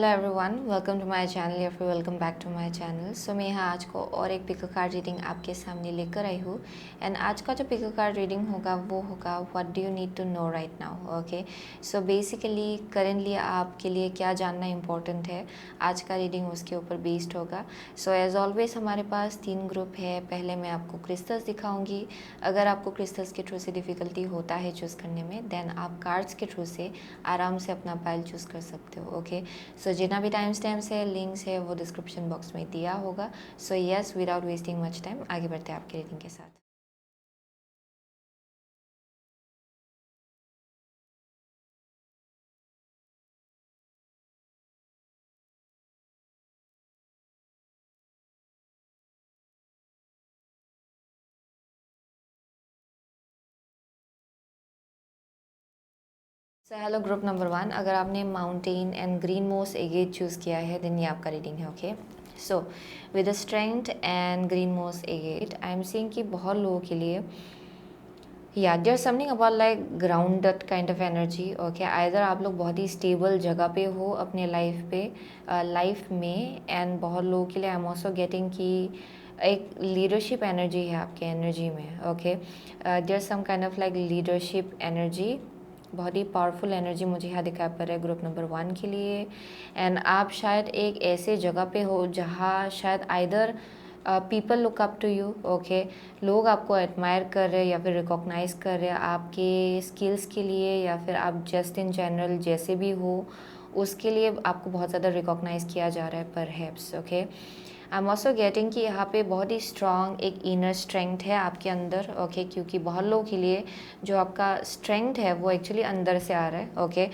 Hello everyone, welcome to my channel या फिर welcome back to my channel. So मैं यहाँ आज को और एक पिको कार्ड रीडिंग आपके सामने लेकर आई हूँ। एंड आज का जो पिको कार्ड रीडिंग होगा वो होगा what do you need to know right now. Okay, so basically currently आपके लिए क्या जानना इम्पोर्टेंट है, आज का रीडिंग उसके ऊपर बेस्ड होगा। सो एज़ ऑलवेज हमारे पास 3 ग्रुप है। पहले मैं आपको क्रिस्टल्स दिखाऊँगी। अगर आपको क्रिस्टल्स के थ्रू से डिफ़िकल्टी होता है चूज़ करने में, देन आप कार्ड्स के थ्रू से आराम से अपना पाइल चूज़ कर सकते हो। ओके, सो जितना भी टाइम स्टैम्प्स है, लिंक्स है, वो डिस्क्रिप्शन बॉक्स में दिया होगा। So yes, without wasting much time आगे बढ़ते हैं आपके रीडिंग के साथ। सो हेलो ग्रुप नंबर 1, अगर आपने mountain and green moss agate choose किया है देन ये आपका रीडिंग है। Okay, so with strength and green moss agate I am seeing कि बहुत लोगों के लिए या there something about like grounded kind of energy. Okay, either आप लोग बहुत ही स्टेबल जगह पे हो अपने लाइफ में, एंड बहुत लोगों के लिए आई एम ऑल्सो गेटिंग कि एक लीडरशिप एनर्जी है आपके एनर्जी में। Okay, there some kind of like leadership energy, बहुत ही पावरफुल एनर्जी मुझे यहाँ दिखाई पड़ रहा है ग्रुप नंबर 1 के लिए। एंड आप शायद एक ऐसे जगह पे हो जहाँ शायद either people look up to you. Okay, लोग आपको एडमायर कर रहे हैं या फिर रिकॉग्नाइज कर रहे हैं आपके स्किल्स के लिए, या फिर आप जस्ट इन जनरल जैसे भी हो उसके लिए आपको बहुत ज़्यादा रिकॉग्नाइज किया जा रहा है perhaps. Okay, I am also getting कि यहाँ पे बहुत ही स्ट्रॉन्ग एक इनर स्ट्रेंथ है आपके अंदर। ओके, क्योंकि बहुत लोगों के लिए जो आपका स्ट्रेंथ है वो एक्चुअली अंदर से आ रहा है। Okay,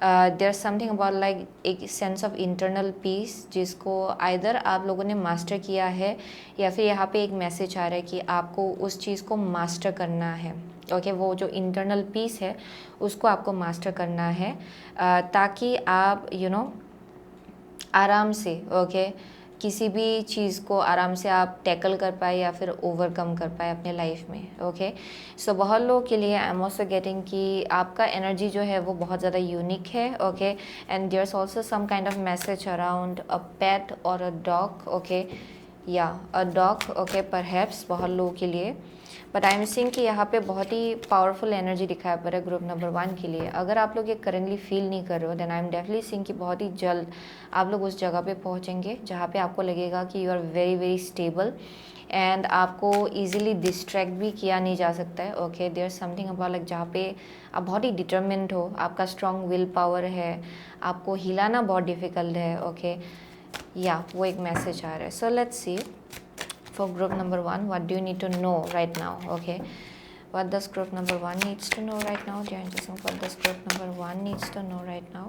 there something about like एक सेंस ऑफ इंटरनल पीस जिसको आइदर आप लोगों ने मास्टर किया है, या फिर यहाँ पे एक मैसेज आ रहा है कि आपको उस चीज़ को मास्टर करना है। ओके, वो जो इंटरनल पीस है उसको आपको मास्टर करना है, ताकि आप आराम से किसी भी चीज़ को आराम से आप टैकल कर पाए या फिर ओवरकम कर पाए अपने लाइफ में। ओके, सो बहुत लोगों के लिए आई एम ऑल्सो गेटिंग कि आपका एनर्जी जो है वो बहुत ज़्यादा यूनिक है। Okay, and there is also some kind of message around a pet और अ डॉग। ओके, या अ डॉग। ओके, परहैप्स बहुत लोगों के लिए, बट आई एम सीइंग कि यहाँ पे बहुत ही पावरफुल एनर्जी दिखाई पड़ रहा है ग्रुप नंबर 1 के लिए। अगर आप लोग ये करेंटली फील नहीं कर रहे हो then I am definitely seeing कि बहुत ही जल्द आप लोग उस जगह पे पहुँचेंगे जहाँ पे आपको लगेगा कि you are very very stable and आपको ईजिली डिस्ट्रैक्ट भी किया नहीं जा सकता है। Okay, there something about like जहाँ पे आप बहुत ही डिटर्मिन्ड हो, आपका स्ट्रॉन्ग विल पावर है, आपको हिलाना बहुत डिफ़िकल्ट है। ओके, या वो एक मैसेज आ रहा है। So let's C for group number 1, what do you need to know right now? Okay, what does group number 1 needs to know right now? What does group number 1 needs to know right now?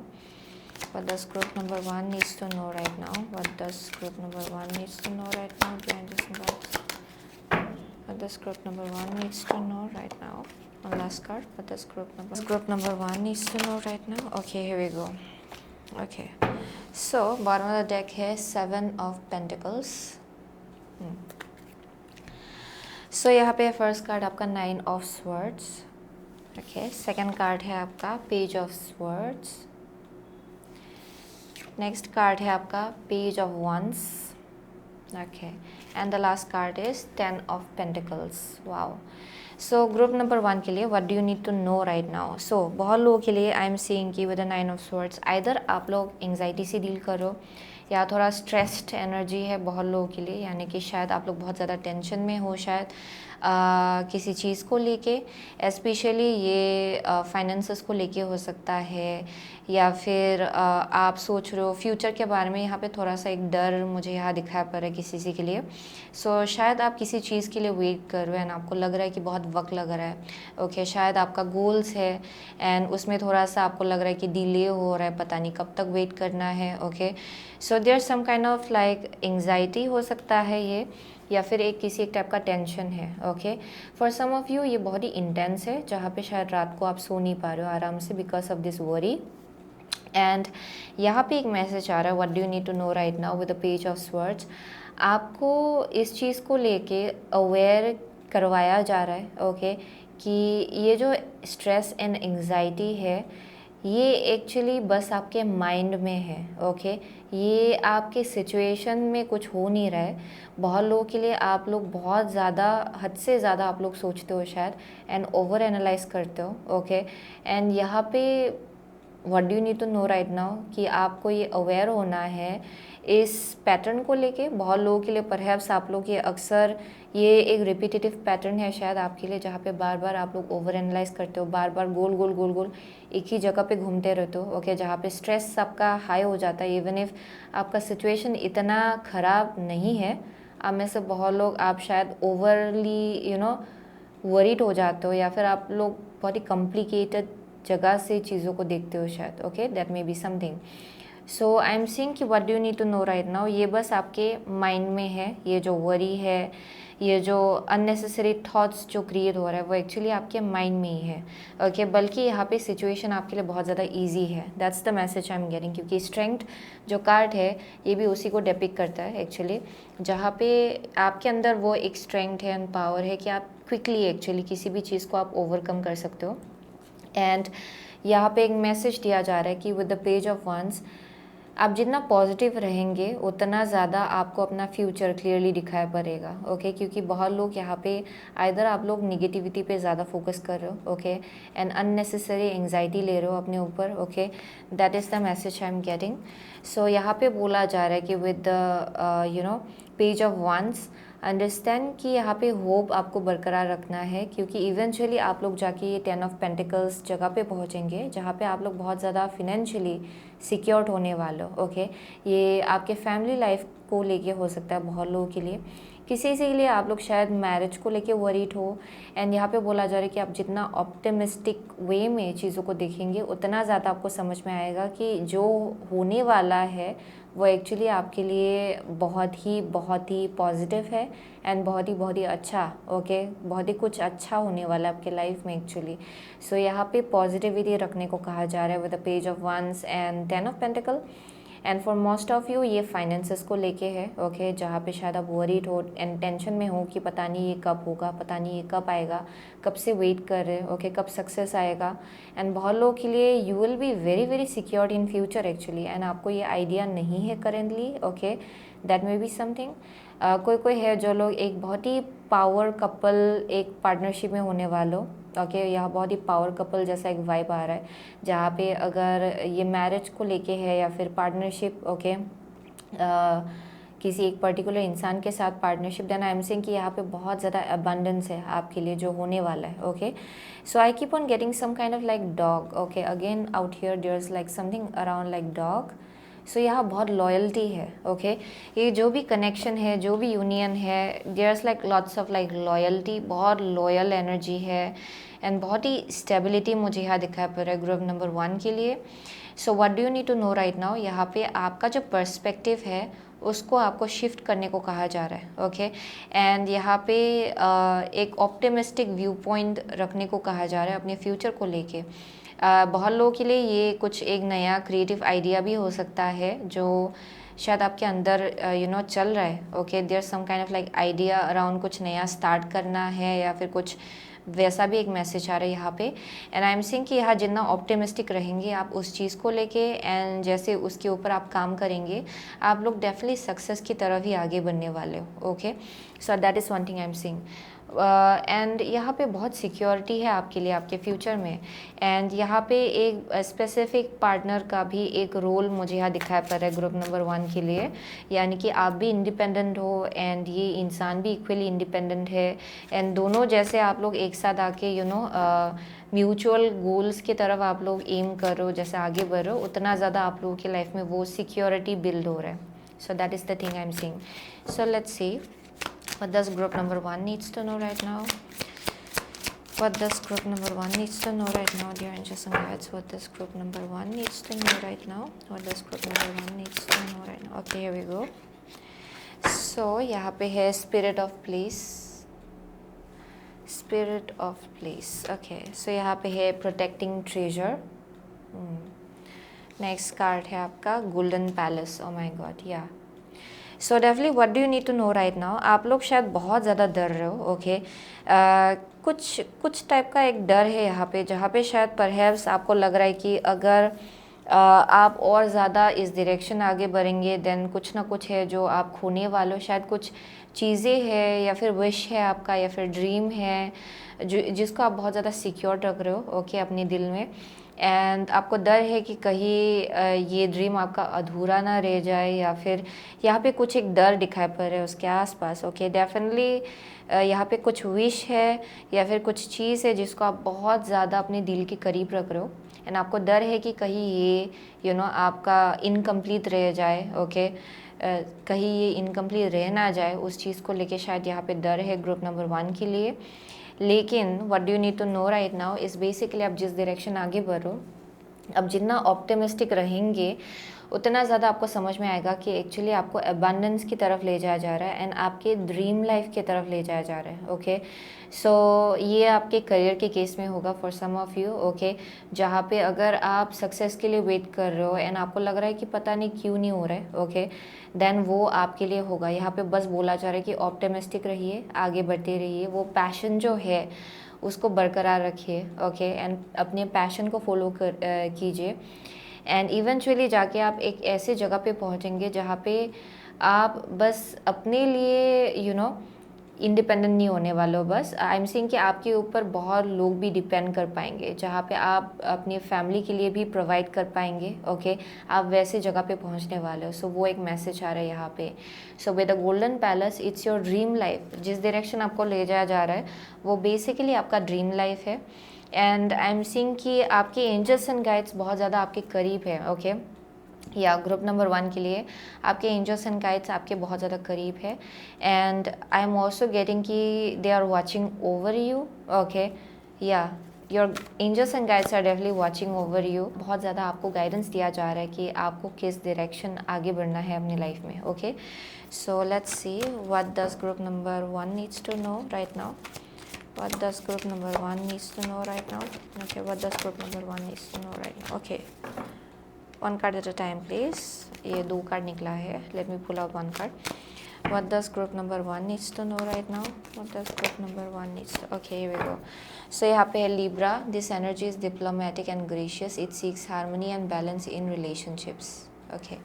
What does group number 1 needs to know right now? What does group number 1 needs to know right now? What does group number 1 needs to know right now? One last card. What does group number 1 needs to know right now? Okay, here we go. Okay, so bottom of the deck है 7 of Pentacles. सो यहाँ पे first card आपका 9 of swords. Okay, second card है आपका page of swords. Next card है आपका page of wands. Okay, and the last card is 10 of pentacles. Wow, so group number 1 के लिए what do you need to know right now. So बहुत लोगों के लिए आई एम सीइंग कि with the 9 of swords either आप लोग anxiety से डील करो या थोड़ा स्ट्रेस्ड एनर्जी है बहुत लोगों के लिए, यानी कि शायद आप लोग बहुत ज़्यादा टेंशन में हो शायद किसी चीज़ को लेके, स्पेशली ये फाइनेंसेस को लेके हो सकता है, या फिर आप सोच रहे हो फ्यूचर के बारे में। यहाँ पे थोड़ा सा एक डर मुझे यहाँ दिखाई पड़ रहा है किसी के लिए। सो शायद आप किसी चीज़ के लिए वेट कर रहे हो एंड आपको लग रहा है कि बहुत वक्त लग रहा है। ओके, शायद आपका गोल्स है एंड उसमें थोड़ा सा आपको लग रहा है कि डिले हो रहा है, पता नहीं कब तक वेट करना है। Okay, so there some kind of like anxiety हो सकता है ये, या फिर किसी एक टाइप का टेंशन है। Okay, for some of you ये बहुत ही इंटेंस है जहाँ पे शायद रात को आप सो नहीं पा रहे हो आराम से because of this worry. And यहाँ पे एक मैसेज आ रहा है what do you need to know right now with the page of swords. आपको इस चीज़ को लेके अवेयर करवाया जा रहा है। ओके, कि ये जो स्ट्रेस एंड एंग्जाइटी है ये एक्चुअली बस आपके माइंड में है, ओके। ये आपके सिचुएशन में कुछ हो नहीं रहा है। बहुत लोगों के लिए आप लोग बहुत ज़्यादा, हद से ज़्यादा आप लोग सोचते हो शायद, एंड ओवर एनालाइज करते हो, ओके। एंड यहाँ पे what do you need to know right now कि आपको ये अवेयर होना है इस पैटर्न को लेके। बहुत लोगों के लिए परहैप्स आप लोग ये अक्सर, ये एक रिपीटेटिव पैटर्न है शायद आपके लिए, जहाँ पे बार बार आप लोग ओवर एनालाइज करते हो, बार बार गोल गोल गोल गोल एक ही जगह पे घूमते रहते हो, ओके। जहाँ पे स्ट्रेस आपका हाई हो जाता है, इवन इफ आपका सिचुएशन इतना ख़राब नहीं है। आप में से बहुत लोग, आप शायद ओवरली वरीड हो जाते हो, या फिर आप लोग बहुत ही कॉम्प्लिकेटेड जगह से चीज़ों को देखते हो शायद, okay. That may be something. So I am seeing कि what do you need to know right now, ये बस आपके माइंड में है। ये जो वरी है, ये जो अननेसेसरी थॉट्स जो क्रिएट हो रहा है, वो एक्चुअली आपके माइंड में ही है, ओके। बल्कि यहाँ पे सिचुएशन आपके लिए बहुत ज़्यादा ईजी है। That's the message I am getting, क्योंकि स्ट्रेंथ जो कार्ड है ये भी उसी को डिपिक्ट करता है एक्चुअली, जहाँ पे आपके अंदर वो एक स्ट्रेंथ है एंड पावर है कि आप क्विकली एक्चुअली किसी भी चीज़ को आप ओवरकम कर सकते हो। एंड यहाँ पे एक मैसेज दिया जा रहा है कि with the page of wands, आप जितना पॉजिटिव रहेंगे उतना ज़्यादा आपको अपना फ्यूचर क्लियरली दिखाई पड़ेगा, ओके। क्योंकि बहुत लोग यहाँ पे आइदर आप लोग निगेटिविटी पे ज़्यादा फोकस कर रहे हो, ओके, एंड अननेसेसरी एंग्जाइटी ले रहे हो अपने ऊपर, okay. That is the message I am getting. So यहाँ पे बोला जा रहा है कि with the page of wands, understand कि यहाँ पे होप आपको बरकरार रखना है, क्योंकि इवेंचुअली आप लोग जाके ये 10 ऑफ पेंटिकल्स जगह पे पहुँचेंगे, जहाँ पे आप लोग बहुत ज़्यादा फिनेंशियली सिक्योर्ड होने वाले हो, ओके। ये आपके फैमिली लाइफ को लेके हो सकता है बहुत लोगों के लिए। किसी के लिए आप लोग शायद मैरिज को लेके वरीड हो। एंड यहाँ पे बोला जा रहा है कि आप जितना ऑप्टिमिस्टिक वे में चीज़ों को देखेंगे उतना ज़्यादा आपको समझ में आएगा कि जो होने वाला है वो एक्चुअली आपके लिए बहुत ही पॉजिटिव है, एंड बहुत ही अच्छा, ओके। बहुत ही कुछ अच्छा होने वाला है आपके लाइफ में एक्चुअली। सो यहाँ पे पॉजिटिविटी रखने को कहा जा रहा है with the page of wands and 10 of pentacles. And for most of you ये फाइनेंसेस को लेके है, ओके। जहाँ पे शायद आप वरीड हो एंड टेंशन में हो कि पता नहीं ये कब होगा, पता नहीं ये कब आएगा, कब से वेट कर रहे हो, ओके, कब सक्सेस आएगा। एंड बहुत लोगों के लिए you will be very secured in future actually, and आपको ये आइडिया नहीं है currently, okay. That may be something. कोई है जो लोग एक बहुत ही पावर कपल एक पार्टनरशिप में होने वालों, ओके। यहाँ बहुत ही पावर कपल जैसा एक वाइब आ रहा है, जहाँ पे अगर ये मैरिज को लेके है या फिर पार्टनरशिप, ओके, किसी एक पर्टिकुलर इंसान के साथ partnership, then I am saying कि यहाँ पे बहुत ज़्यादा अबंडेंस है आपके लिए जो होने वाला है, okay. So I keep on getting some kind of like dog, okay. Again out here there is like something around like dog. So यहाँ बहुत लॉयल्टी है, ओके। ये जो भी कनेक्शन है, जो भी यूनियन है, there is like lots of like loyalty, बहुत लॉयल एनर्जी है, एंड बहुत ही स्टेबिलिटी मुझे यहाँ दिखाई पड़ रहा है ग्रुप नंबर 1 के लिए। So what do you need to know right now, यहाँ पे आपका जो पर्सपेक्टिव है उसको आपको शिफ्ट करने को कहा जा रहा है, ओके। एंड यहाँ पे एक ऑप्टिमिस्टिक व्यू पॉइंट रखने को कहा जा रहा है अपने फ्यूचर को लेके। बहुत लोगों के लिए ये कुछ एक नया क्रिएटिव आइडिया भी हो सकता है जो शायद आपके अंदर चल रहा है, okay. There some kind of like idea around कुछ नया स्टार्ट करना है, या फिर कुछ वैसा भी एक मैसेज आ रहा है यहाँ पे। एंड आई एम सेइंग कि यहाँ जितना ऑप्टिमिस्टिक रहेंगे आप उस चीज़ को लेके, एंड जैसे उसके ऊपर आप काम करेंगे, आप लोग डेफिनेटली सक्सेस की तरफ ही आगे बढ़ने वाले हो, okay. So that is one thing I am saying. And यहाँ पे बहुत सिक्योरिटी है आपके लिए आपके फ्यूचर में। एंड यहाँ पे एक स्पेसिफिक पार्टनर का भी एक रोल मुझे यहाँ दिखाई पड़ रहा है ग्रुप नंबर 1 के लिए, यानी कि आप भी इंडिपेंडेंट हो एंड ये इंसान भी इक्वली इंडिपेंडेंट है, एंड दोनों जैसे आप लोग एक साथ आके म्यूचुअल गोल्स की तरफ आप लोग एम करो, जैसे आगे बढ़ो, उतना ज़्यादा आप लोगों की लाइफ में वो सिक्योरिटी बिल्ड हो रहा है। So that is the thing I am seeing. So let's C what does group number 1 needs to know right now. What does group number 1 needs to know right now, dear angels and guides? What does group number 1 needs to know right now? What does group number 1 needs to know right now? Okay, here we go. So यहाँ पे है spirit of place. Spirit of place. Okay, so यहाँ पे है protecting treasure. Next card है आपका golden palace. Oh my god, yeah. So definitely what do you need to know right now, आप लोग शायद बहुत ज़्यादा डर रहे हो, ओके। कुछ कुछ टाइप का एक डर है यहाँ पे, जहाँ पे शायद परहैप्स आपको लग रहा है कि अगर आप और ज़्यादा इस डायरेक्शन आगे बढ़ेंगे देन कुछ ना कुछ है जो आप खोने वाले हो। शायद कुछ चीज़ें हैं या फिर विश है आपका या फिर ड्रीम है जो जिसको आप बहुत ज़्यादा सिक्योर रख रहे हो ओके अपने दिल में। एंड आपको डर है कि कहीं ये ड्रीम आपका अधूरा ना रह जाए, या फिर यहाँ पे कुछ एक डर दिखाई पड़ रहा है उसके आसपास ओके। डेफिनेटली यहाँ पे कुछ विश है या फिर कुछ चीज़ है जिसको आप बहुत ज़्यादा अपने दिल के करीब रख रहे हो, एंड आपको डर है कि कहीं ये आपका इनकम्प्लीट रह जाए ओके। कहीं ये इनकम्प्लीट रह ना जाए, उस चीज़ को लेके शायद यहाँ पे डर है ग्रुप नंबर 1 के लिए। लेकिन what do you need to know right now is basically आप जिस डायरेक्शन आगे बढ़ो, अब जितना ऑप्टिमिस्टिक रहेंगे उतना ज़्यादा आपको समझ में आएगा कि एक्चुअली आपको अबंडेंस की तरफ ले जाया जा रहा है एंड आपके ड्रीम लाइफ की तरफ ले जाया जा रहा है ओके। सो ये आपके करियर के केस में होगा for some of you okay, जहाँ पे अगर आप सक्सेस के लिए वेट कर रहे हो एंड आपको लग रहा है कि पता नहीं क्यों नहीं हो रहा है ओके, देन वो आपके लिए होगा। यहाँ पे बस बोला जा रहा है कि ऑप्टिमिस्टिक रहिए, आगे बढ़ते रहिए, वो पैशन जो है उसको बरकरार रखिए ओके, एंड अपने पैशन को फॉलो कीजिए एंड इवेंचुअली जाके आप एक ऐसे जगह पे पहुंचेंगे जहाँ पे आप बस अपने लिए इंडिपेंडेंट नहीं होने वाले हो। बस आई एम सेइंग कि आपके ऊपर बहुत लोग भी डिपेंड कर पाएंगे, जहाँ पे आप अपनी फैमिली के लिए भी प्रोवाइड कर पाएंगे ओके। आप वैसे जगह पे पहुँचने वाले हो। सो वो एक मैसेज आ रहा है यहाँ पे। सो with the golden palace it's your dream life. जिस डायरेक्शन आपको ले जाया जा रहा है वो बेसिकली आपका ड्रीम लाइफ है, एंड आई एम सीइंग कि आपके एंजल्स एंड गाइड्स बहुत ज़्यादा आपके करीब है ओके। या ग्रुप नंबर 1 के लिए आपके एंजल्स एंड गाइड्स आपके बहुत ज़्यादा करीब है, and I am also getting कि they are watching over you okay. या your angels and guides are definitely watching over you. बहुत ज़्यादा आपको गाइडेंस दिया जा रहा है कि आपको किस डायरेक्शन आगे बढ़ना है अपनी लाइफ में okay. So let's see what does group number 1 needs to know right now. What does group number 1 needs to know right now? Okay, what does group number 1 needs to know right now? Okay, one card at a time please. ये 2 card निकला है. Let me pull out 1 card. What does group number 1 needs to know right now? What does group number 1 needs to? Okay, here we go. So यहाँ पे है Libra. This energy is diplomatic and gracious. It seeks harmony and balance in relationships. Okay.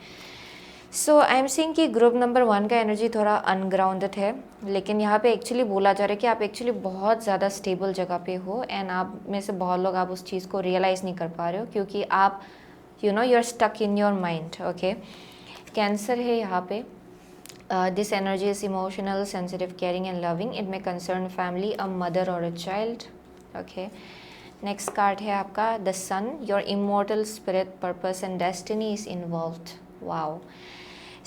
So I am seeing कि group number 1 का energy थोड़ा ungrounded है, लेकिन यहाँ पे एक्चुअली बोला जा रहा है कि आप एक्चुअली बहुत ज़्यादा स्टेबल जगह पे हो, एंड आप में से बहुत लोग आप उस चीज़ को रियलाइज़ नहीं कर पा रहे हो क्योंकि आप you are stuck in your mind okay. Cancer है यहाँ पे। This energy is emotional, sensitive, caring and loving. It may concern family, a mother और a child okay. Next card है आपका the Sun. Your immortal spirit, purpose and destiny is involved. Wow.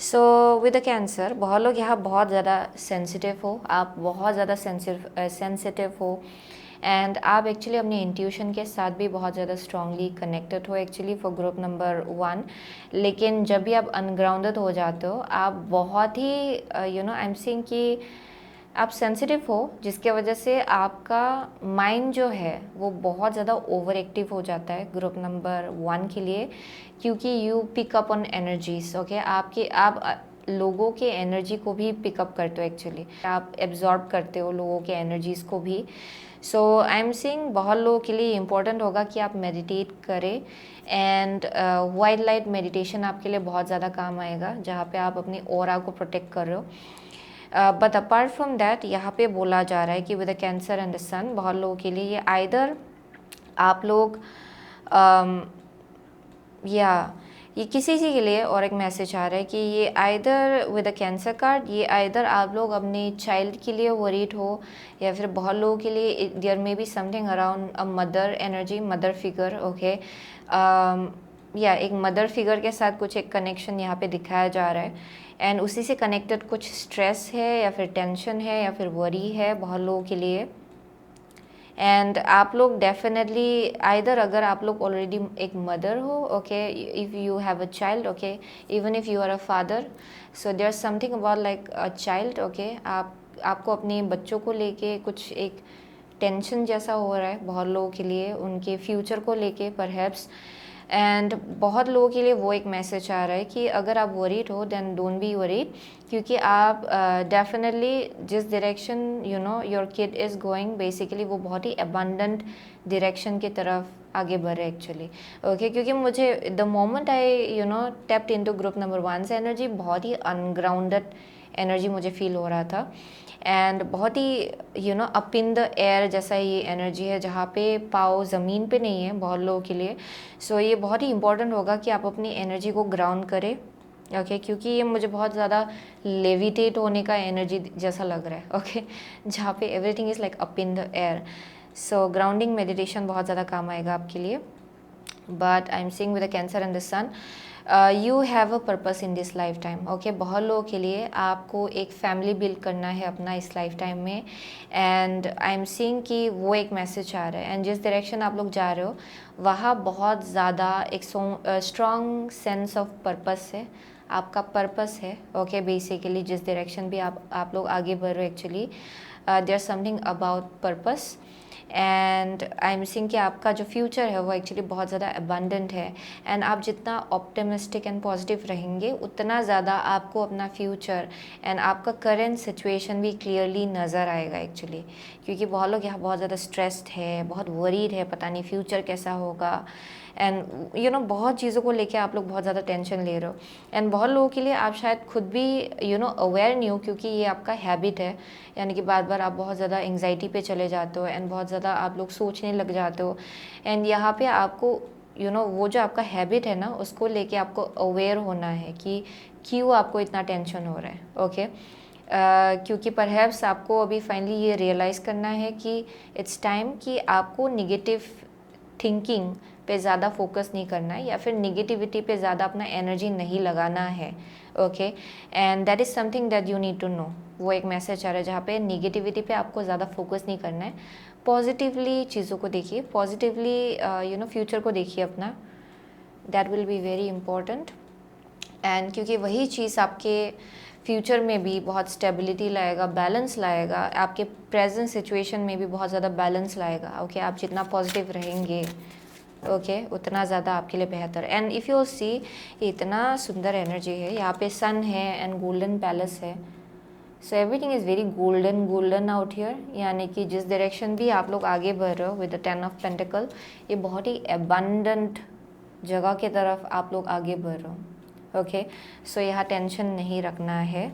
So with the Cancer बहुत लोग यहाँ बहुत ज़्यादा sensitive हो, आप बहुत ज़्यादा सेंसिटिव हो, एंड आप एक्चुअली अपने इंट्यूशन के साथ भी बहुत ज़्यादा स्ट्रांगली कनेक्टेड हो एक्चुअली फॉर ग्रुप नंबर 1. लेकिन जब भी आप अनग्राउंडेड हो जाते हो आप बहुत ही आई एम सीइंग कि आप सेंसिटिव हो, जिसके वजह से आपका माइंड जो है वो बहुत ज़्यादा ओवर एक्टिव हो जाता है ग्रुप नंबर 1 के लिए, क्योंकि you pick up on energies okay. आप लोगों के एनर्जी को भी पिकअप करते हो एक्चुअली, आप एब्जॉर्ब करते हो लोगों के एनर्जीज़ को भी. सो आई एम सीइंग बहुत लोगों के लिए इम्पोर्टेंट होगा कि आप मेडिटेट करें, एंड वाइट लाइट मेडिटेशन आपके लिए बहुत ज़्यादा काम आएगा, जहाँ पे आप अपनी ऑरा को प्रोटेक्ट कर रहे हो. बट अपार्ट फ्रॉम दैट यहाँ पे बोला जा रहा है कि with the cancer and the Sun बहुत लोगों के लिए ये आइदर आप लोग या ये किसी चीज़ के लिए, और एक मैसेज आ रहा है कि ये either with the cancer card ये आइदर आप लोग अपने चाइल्ड के लिए वरीड हो, या फिर बहुत लोगों के लिए there may be something around a mother energy, mother figure okay. या एक मदर फिगर के साथ कुछ एक कनेक्शन यहाँ पे दिखाया जा रहा है, एंड उसी से कनेक्टेड कुछ स्ट्रेस है या फिर टेंशन है या फिर वरी है बहुत लोगों के लिए. एंड आप लोग डेफिनेटली आइदर अगर आप लोग ऑलरेडी एक मदर हो okay, if you have a child okay, even if you are a father, so there something about like a child okay. आपको अपने बच्चों को लेके कुछ एक टेंशन जैसा हो रहा है बहुत लोगों के लिए, उनके फ्यूचर को लेके परहैप्स. एंड बहुत लोगों के लिए वो एक मैसेज आ रहा है कि अगर आप वरीड हो देन डोंट बी वरीड, क्योंकि आप डेफिनेटली जिस direction your kid is going, basically वो बहुत ही अबंडेंट डायरेक्शन की तरफ आगे बढ़े एक्चुअली। ओके, क्योंकि मुझे the moment I tapped into group number 1 से एनर्जी बहुत ही अनग्राउंडेड एनर्जी मुझे फील हो रहा था, एंड बहुत ही अप इन द एयर जैसा ये एनर्जी है जहाँ पे पाँव ज़मीन पे नहीं है बहुत लोगों के लिए। सो ये बहुत ही इंपॉर्टेंट होगा कि आप अपनी एनर्जी को ग्राउंड करें। ओके, क्योंकि ये मुझे बहुत ज़्यादा लेविटेट होने का एनर्जी जैसा लग रहा है। ओके, जहाँ पे everything is like up in the air. So grounding meditation बहुत ज़्यादा काम आएगा आपके लिए। But I am seeing with the cancer and the sun, you have a purpose in this life time. Okay, बहुत लोगों के लिए आपको एक फैमिली बिल्ड करना है अपना इस लाइफ टाइम में, एंड आई एम सीइंग कि वो एक मैसेज आ रहा है, एंड जिस डायरेक्शन आप लोग जा रहे हो वहाँ बहुत ज़्यादा एक स्ट्रॉन्ग सेंस ऑफ पर्पस है, आपका पर्पस है। ओके, बेसिकली जिस डायरेक्शन भी आप लोग आगे बढ़ रहे हो actually there something about purpose, and I am seeing कि आपका जो फ्यूचर है वो एक्चुअली बहुत ज़्यादा अबंडेंट है, एंड आप जितना ऑप्टिमिस्टिक एंड पॉजिटिव रहेंगे उतना ज़्यादा आपको अपना फ्यूचर एंड आपका करंट सिचुएशन भी क्लियरली नज़र आएगा एक्चुअली। क्योंकि बहुत लोग यहाँ बहुत ज़्यादा स्ट्रेस्ड है, बहुत वरीड है, पता नहीं फ्यूचर कैसा होगा, एंड बहुत चीज़ों को लेके आप लोग बहुत ज़्यादा टेंशन ले रहे हो, एंड बहुत लोगों के लिए आप शायद खुद भी अवेयर नहीं हो, क्योंकि ये आपका हैबिट है, यानी कि बार बार आप बहुत ज़्यादा एंग्जाइटी पे चले जाते हो, एंड बहुत ज़्यादा आप लोग सोचने लग जाते हो, एंड यहाँ पे आपको वो जो आपका हैबिट है ना उसको लेके आपको अवेयर होना है कि क्यों आपको इतना टेंशन हो रहा है। ओके, क्योंकि परहैप्स आपको अभी फाइनली ये रियलाइज़ करना है कि इट्स टाइम कि आपको निगेटिव थिंकिंग पे ज़्यादा फोकस नहीं करना है, या फिर निगेटिविटी पे ज़्यादा अपना एनर्जी नहीं लगाना है। Okay, and that is something that you need to know. वो एक मैसेज आ रहा है जहाँ पे निगेटिविटी पे आपको ज़्यादा फोकस नहीं करना है, पॉजिटिवली चीज़ों को देखिए, पॉजिटिवली फ्यूचर को देखिए अपना, that will be very important. And क्योंकि वही चीज़ आपके फ्यूचर में भी बहुत स्टेबिलिटी लाएगा, बैलेंस लाएगा, आपके प्रेजेंट सिचुएशन में भी बहुत ज़्यादा बैलेंस लाएगा। ओके, आप जितना पॉजिटिव रहेंगे उतना ज़्यादा आपके लिए बेहतर। एंड इफ़ यू सी, इतना सुंदर एनर्जी है यहाँ पे, सन है एंड गोल्डन पैलेस है, so everything is very golden out here, यानी कि जिस डायरेक्शन भी आप लोग आगे बढ़ रहे हो विद द 10 ऑफ पेंटिकल, ये बहुत ही अबंडेंट जगह की तरफ आप लोग आगे बढ़ रहे हो। ओके, सो यहाँ टेंशन नहीं रखना है,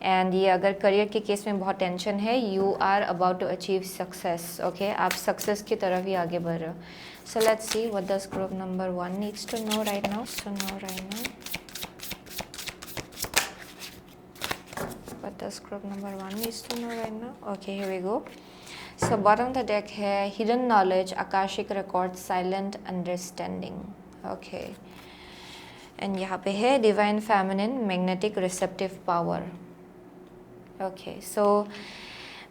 एंड ये अगर करियर के केस में बहुत टेंशन है, you are about to achieve success. Okay, आप सक्सेस की तरफ ही आगे बढ़ रहे हो। So let's see what does group number 1 needs to know right now. What does group number 1 needs to know right now? Okay, here we go. So bottom of the deck है hidden knowledge, akashic record, silent understanding. Okay, and यहाँ पे है divine feminine, magnetic receptive power. Okay, so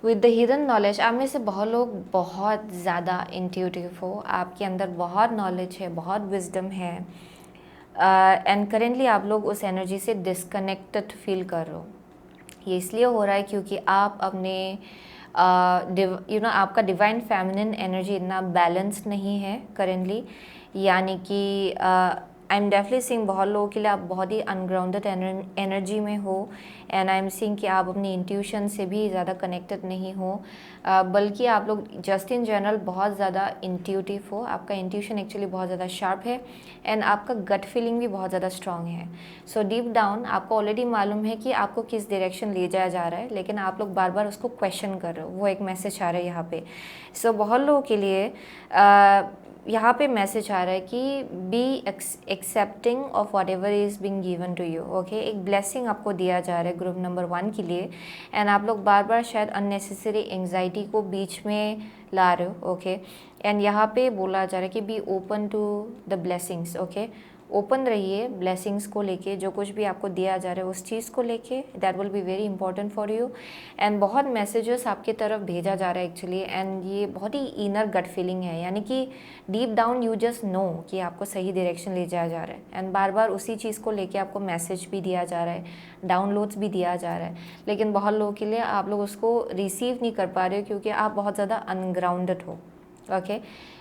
with the hidden knowledge, आप में से बहुत लोग बहुत ज़्यादा इंट्यूटिव हो, आपके अंदर बहुत नॉलेज है, बहुत विजडम है, एंड करेंटली आप लोग उस एनर्जी से डिस्कनेक्टेड फील कर रहे हो। ये इसलिए हो रहा है क्योंकि आप अपने आपका डिवाइन फेमिनिन एनर्जी इतना बैलेंस्ड नहीं है करेंटली, यानी कि आई एम डेफिनेटली सीइंग बहुत लोगों के लिए आप बहुत ही अनग्राउंडेड एनर्जी में हो, एंड आई एम सीइंग कि आप अपनी इंट्यूशन से भी ज़्यादा कनेक्टेड नहीं हो, बल्कि आप लोग जस्ट इन जनरल बहुत ज़्यादा इंट्यूटिव हो, आपका इंट्यूशन एक्चुअली बहुत ज़्यादा शार्प है, एंड आपका गट फीलिंग भी बहुत ज़्यादा स्ट्रांग है। सो डीप डाउन आपको ऑलरेडी मालूम है कि आपको किस डायरेक्शन ले जाया जा रहा है, लेकिन आप लोग बार बार उसको क्वेश्चन कर रहे हो, वो एक मैसेज आ रहा है यहाँ पे। सो बहुत लोगों के लिए यहाँ पे मैसेज आ रहा है कि be accepting of whatever is being given to you. Okay, एक ब्लेसिंग आपको दिया जा रहा है ग्रुप नंबर 1 के लिए, एंड आप लोग बार बार शायद अननेसेसरी एंग्जाइटी को बीच में ला रहे हो। ओके, एंड यहाँ पे बोला जा रहा है कि be open to the blessings. Okay, open रहिए ब्लेसिंग्स को लेके, जो कुछ भी आपको दिया जा रहा है उस चीज़ को लेके, that will be very important for you. And बहुत मैसेजेस आपकी तरफ भेजा जा रहा है एक्चुअली, एंड ये बहुत ही इनर गट फीलिंग है, यानी कि deep down you just know कि आपको सही डायरेक्शन ले जाया जा रहा है, एंड बार बार उसी चीज़ को लेके आपको मैसेज भी दिया जा रहा है, डाउनलोड्स भी दिया जा रहा है, लेकिन बहुत लोगों के लिए आप लोग उसको रिसीव नहीं कर पा रहे हो क्योंकि आप बहुत ज़्यादा अनग्राउंडेड हो। ओके।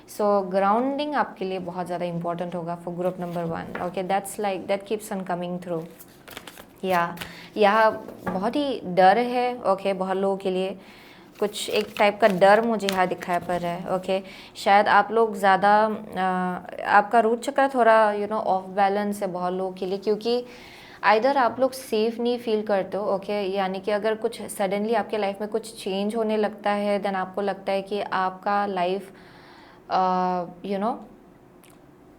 सो ग्राउंडिंग आपके लिए बहुत ज़्यादा इंपॉर्टेंट होगा for group number 1, okay. That's like that keeps on coming through. यहाँ बहुत ही डर है, ओके। बहुत लोगों के लिए कुछ एक टाइप का डर मुझे यहाँ दिखाई पड़ रहा है, ओके। शायद आप लोग ज़्यादा आपका रूट चक्र थोड़ा ऑफ बैलेंस है बहुत लोगों के लिए, क्योंकि आइदर आप लोग सेफ नहीं फील करते हो, ओके। यानी कि अगर कुछ सडनली आपके लाइफ में कुछ चेंज होने लगता है, देन आपको लगता है कि आपका लाइफ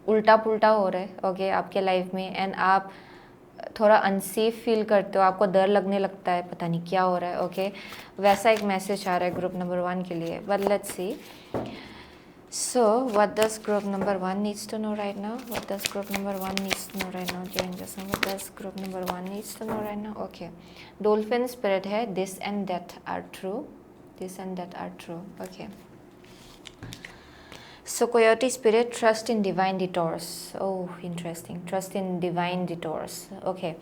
उल्टा पुल्टा हो रहा है, ओके, आपके लाइफ में, एंड आप थोड़ा अनसेफ फील करते हो, आपको डर लगने लगता है, पता नहीं क्या हो रहा है, ओके। वैसा एक मैसेज आ रहा है ग्रुप नंबर 1 के लिए, but let's see. So, what does group number 1 needs to know right now? What does group number 1 needs to know right now during this one? What does group number 1 needs to know right now? Okay. Dolphin spirit है, this and that are true. This and that are true. Okay. So, coyote spirit, trust in divine detours. Oh, interesting. Trust in divine detours. Okay.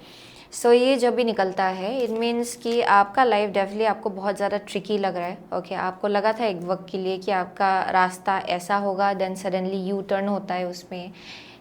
सो ये जब भी निकलता है, it means कि आपका life definitely आपको बहुत ज़्यादा ट्रिकी लग रहा है, ओके। आपको लगा था एक वक्त के लिए कि आपका रास्ता ऐसा होगा, देन सडनली यू टर्न होता है उसमें,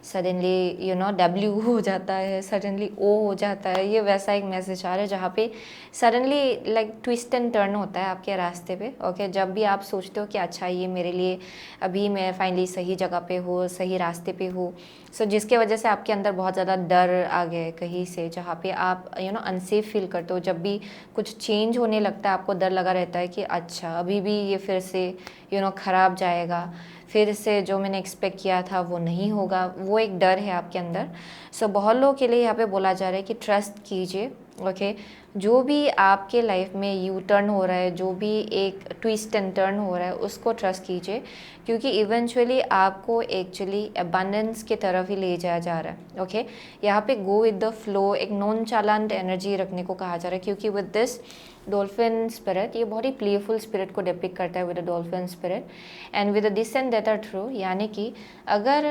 सडनली डब्ल्यू हो जाता है, सडनली ओ हो जाता है। ये वैसा एक मैसेज आ रहा है जहाँ पे suddenly like twist and turn होता है आपके रास्ते पे, ओके। जब भी आप सोचते हो कि अच्छा ये मेरे लिए अभी मैं फाइनली सही जगह पे हूँ, सही रास्ते पे हूँ, सो जिसके वजह से आपके अंदर बहुत ज़्यादा डर आ गए कहीं से, जहाँ पे आप अनसेफ फील करते हो। जब भी कुछ चेंज होने लगता है, आपको डर लगा रहता है कि अच्छा अभी भी ये फिर से ख़राब जाएगा, फिर से जो मैंने एक्सपेक्ट किया था वो नहीं होगा, वो एक डर है आपके अंदर। सो बहुत लोगों के लिए यहाँ पे बोला जा रहा है कि ट्रस्ट कीजिए, ओके। जो भी आपके लाइफ में यू टर्न हो रहा है, जो भी एक ट्विस्ट एंड टर्न हो रहा है, उसको ट्रस्ट कीजिए, क्योंकि इवेंचुअली आपको एक्चुअली अबंडेंस की तरफ ही ले जाया जा रहा है, ओके। यहाँ पे गो विद द फ्लो, एक नॉन चालांट एनर्जी रखने को कहा जा रहा है, क्योंकि विद दिस डॉल्फिन स्पिरिट, ये बहुत ही प्लेफुल स्पिरिट को डिपिक्ट करता है with the dolphin spirit and with this and that are true. यानी कि अगर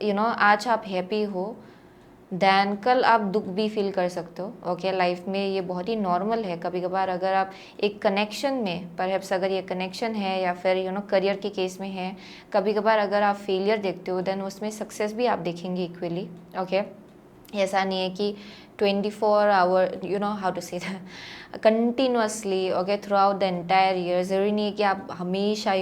आज आप हैप्पी हो, दैन कल आप दुख भी फील कर सकते हो, ओके। लाइफ में ये बहुत ही नॉर्मल है। कभी कभार अगर आप एक कनेक्शन में, परहैप्स अगर ये कनेक्शन है या फिर करियर के केस में है, कभी कभार अगर आप फेलियर देखते हो, देन उसमें सक्सेस भी आप देखेंगे इक्वली, ओके। ऐसा नहीं है कि 24 आवर हाउ टू से continuously, okay, through out the entire year. ज़रूरी नहीं है कि आप हमेशा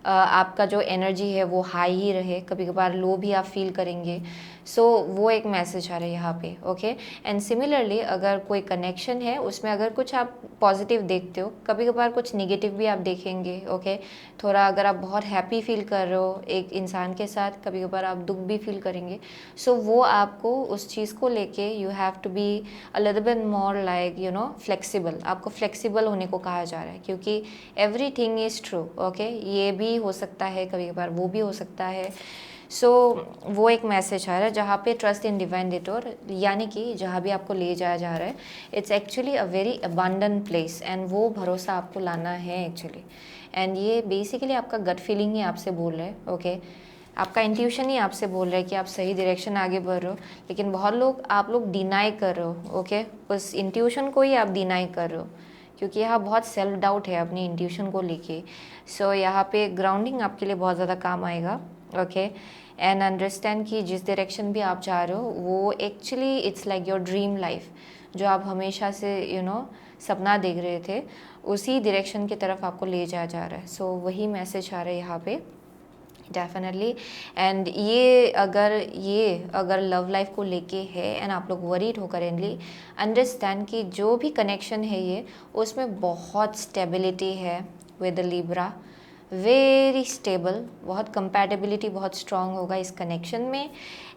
आपका जो एनर्जी है वो हाई ही रहे, कभी कभार लो भी आप फील करेंगे। सो वो एक मैसेज आ रहा है यहाँ पे, ओके। एंड सिमिलरली अगर कोई कनेक्शन है, उसमें अगर कुछ आप पॉजिटिव देखते हो, कभी कभार कुछ निगेटिव भी आप देखेंगे, ओके। थोड़ा अगर आप बहुत हैप्पी फील कर रहे हो एक इंसान के साथ, कभी कभार आप दुख भी फील करेंगे। सो वो आपको उस चीज़ को लेके you have to be a little bit more like flexible. आपको फ्लेक्सिबल होने को कहा जा रहा है, क्योंकि एवरीथिंग इज़ ट्रू, ओके। ये भी हो सकता है, कभी कभार वो भी हो सकता है। सो वो एक मैसेज आ रहा है जहाँ पे ट्रस्ट इन डिवाइन डिटोर, यानी कि जहाँ भी आपको ले जाया जा रहा है, it's actually a very abundant place, and वो भरोसा आपको लाना है एक्चुअली। एंड ये बेसिकली आपका गट फीलिंग ही आपसे बोल रहा है, ओके। आपका इंट्यूशन ही आपसे बोल रहा है कि आप सही डायरेक्शन आगे बढ़ रहे हो, लेकिन बहुत लोग आप लोग डिनाई कर रहे हो, ओके। उस इंट्यूशन को ही आप डिनाई कर रहे हो, क्योंकि यहाँ बहुत सेल्फ डाउट है अपनी इंट्यूशन को लेके। सो यहाँ पे ग्राउंडिंग आपके लिए बहुत ज़्यादा काम आएगा, ओके। एंड अंडरस्टैंड कि जिस डायरेक्शन भी आप जा रहे हो, वो actually it's like your dream life, जो आप हमेशा से सपना देख रहे थे, उसी डायरेक्शन की तरफ आपको ले जाया जा रहा है। सो वही मैसेज आ रहा है यहाँ पे डेफिनेटली। एंड ये अगर लव लाइफ को लेके है एंड आप लोग वरीड हो करेंटली, अंडरस्टैंड कि जो भी कनेक्शन है ये, उसमें बहुत स्टेबिलिटी है विद लिब्रा, वेरी स्टेबल, बहुत कंपैटिबिलिटी बहुत स्ट्रॉन्ग होगा इस कनेक्शन में।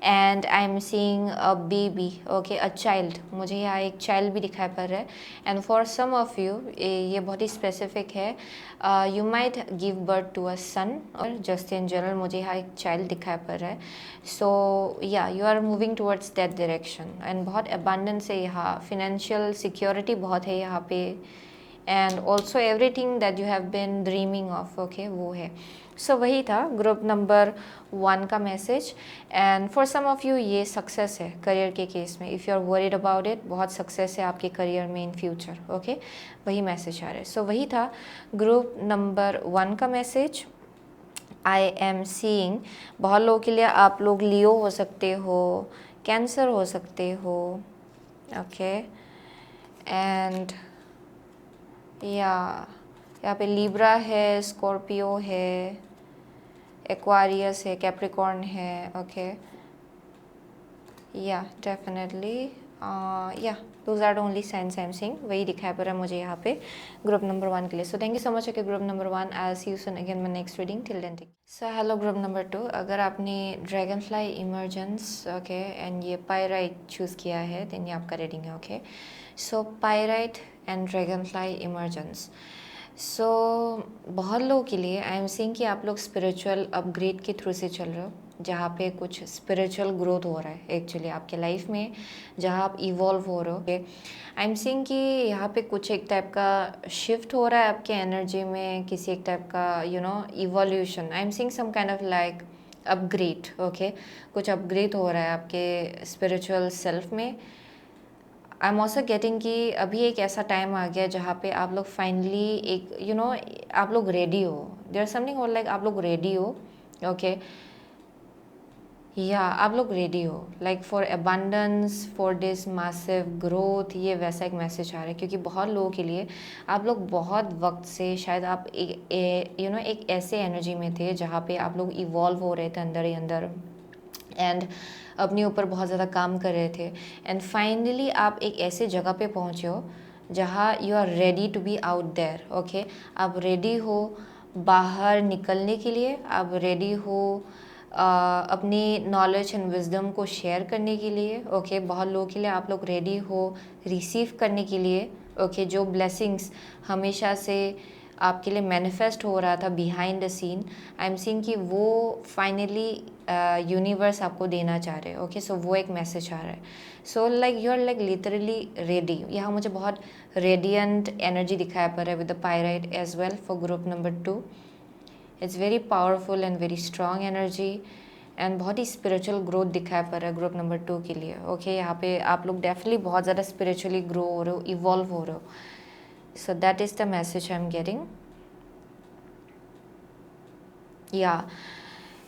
And I am seeing a baby, okay, a child, मुझे यहाँ एक चाइल्ड भी दिखाई पड़ रहा है। And for some of you ये बहुत ही स्पेसिफिक है, you might give birth to a son, और जस्ट इन जनरल मुझे यहाँ एक चाइल्ड दिखाई पड़ रहा है। So yeah you are moving towards that direction, and बहुत अबंडेंस है यहाँ, फिनेंशियल सिक्योरिटी बहुत है यहाँ पे, and also everything that you have been dreaming of, okay, वो है। सो वही था ग्रुप नंबर 1 का message. And for some of you ये सक्सेस है करियर के केस में, if you are worried about it, बहुत सक्सेस है आपके करियर में इन फ्यूचर, ओके। वही मैसेज आ रहा है। सो वही था ग्रुप नंबर 1 का मैसेज। आई एम सीइंग बहुत लोगों के लिए आप लोग लियो हो सकते हो, कैंसर हो सकते हो, ओके। एंड या यहाँ पे लिब्रा है, स्कॉर्पियो है, एक्वारियस है, कैप्रिकॉर्न है, okay. Yeah definitely yeah those are the only signs I am seeing, वही दिखाई पड़ रहा है मुझे यहाँ पे ग्रुप नंबर 1 के लिए। So thank you so much okay group number 1, I see you soon again my next reading, till then take. So hello group number 2, अगर आपने dragonfly emergence okay and ये पायराइट चूज़ किया है then ये आपका reading है, okay. So pyrite and dragonfly emergence, so बहुत लोगों के लिए आई एम सीइंग कि आप लोग स्पिरिचुअल अपग्रेड के थ्रू से चल रहे हो, जहाँ पे कुछ स्पिरिचुअल ग्रोथ हो रहा है एक्चुअली आपके लाइफ में, जहाँ आप इवॉल्व हो रहे हो। आई एम सीइंग कि यहाँ पे कुछ एक टाइप का शिफ्ट हो रहा है आपके एनर्जी में, किसी एक टाइप का evolution. I am seeing some kind of like upgrade, okay. कुछ अपग्रेड हो रहा है आपके स्पिरिचुअल सेल्फ में। आई एम ऑल्सो गेटिंग कि अभी एक ऐसा टाइम आ गया जहाँ पे आप लोग फाइनली एक आप लोग रेडी हो, देयर आर समथिंग और लाइक आप लोग रेडी हो, ओके। या आप लोग रेडी हो like for abundance, for this massive growth, ये वैसा एक मैसेज आ रहा है क्योंकि बहुत लोगों के लिए आप लोग बहुत वक्त से शायद आप एक ऐसे एनर्जी में थे जहाँ पे आप लोग इवॉल्व हो रहे थे अंदर ही अंदर, एंड अपने ऊपर बहुत ज़्यादा काम कर रहे थे, एंड फाइनली आप एक ऐसे जगह पे पहुँचे हो जहाँ you are ready to be out there, okay. आप रेडी हो बाहर निकलने के लिए, आप रेडी हो अपनी नॉलेज एंड विजडम को शेयर करने के लिए, ओके। बहुत लोगों के लिए आप लोग रेडी हो रिसीव करने के लिए, ओके। जो ब्लेसिंग्स हमेशा से आपके लिए मैनिफेस्ट हो रहा था behind the scene, I am seeing कि वो फाइनली यूनिवर्स आपको देना चाह रहे हैं, ओके। सो वो एक मैसेज आ रहा है। So like you are like literally ready. यहाँ मुझे बहुत रेडियंट एनर्जी दिखाया पड़ रहा है with the pyrite as well for group number 2। It's very powerful and very strong energy, and बहुत ही स्पिरिचुअल ग्रोथ दिखाया पड़ रहा है ग्रुप नंबर 2 के लिए, ओके। यहाँ पे आप लोग डेफिनेटली बहुत ज़्यादा स्पिरिचुअली ग्रो हो रहे हो, इवॉल्व हो रहे हो। So that is the message I am getting. Yeah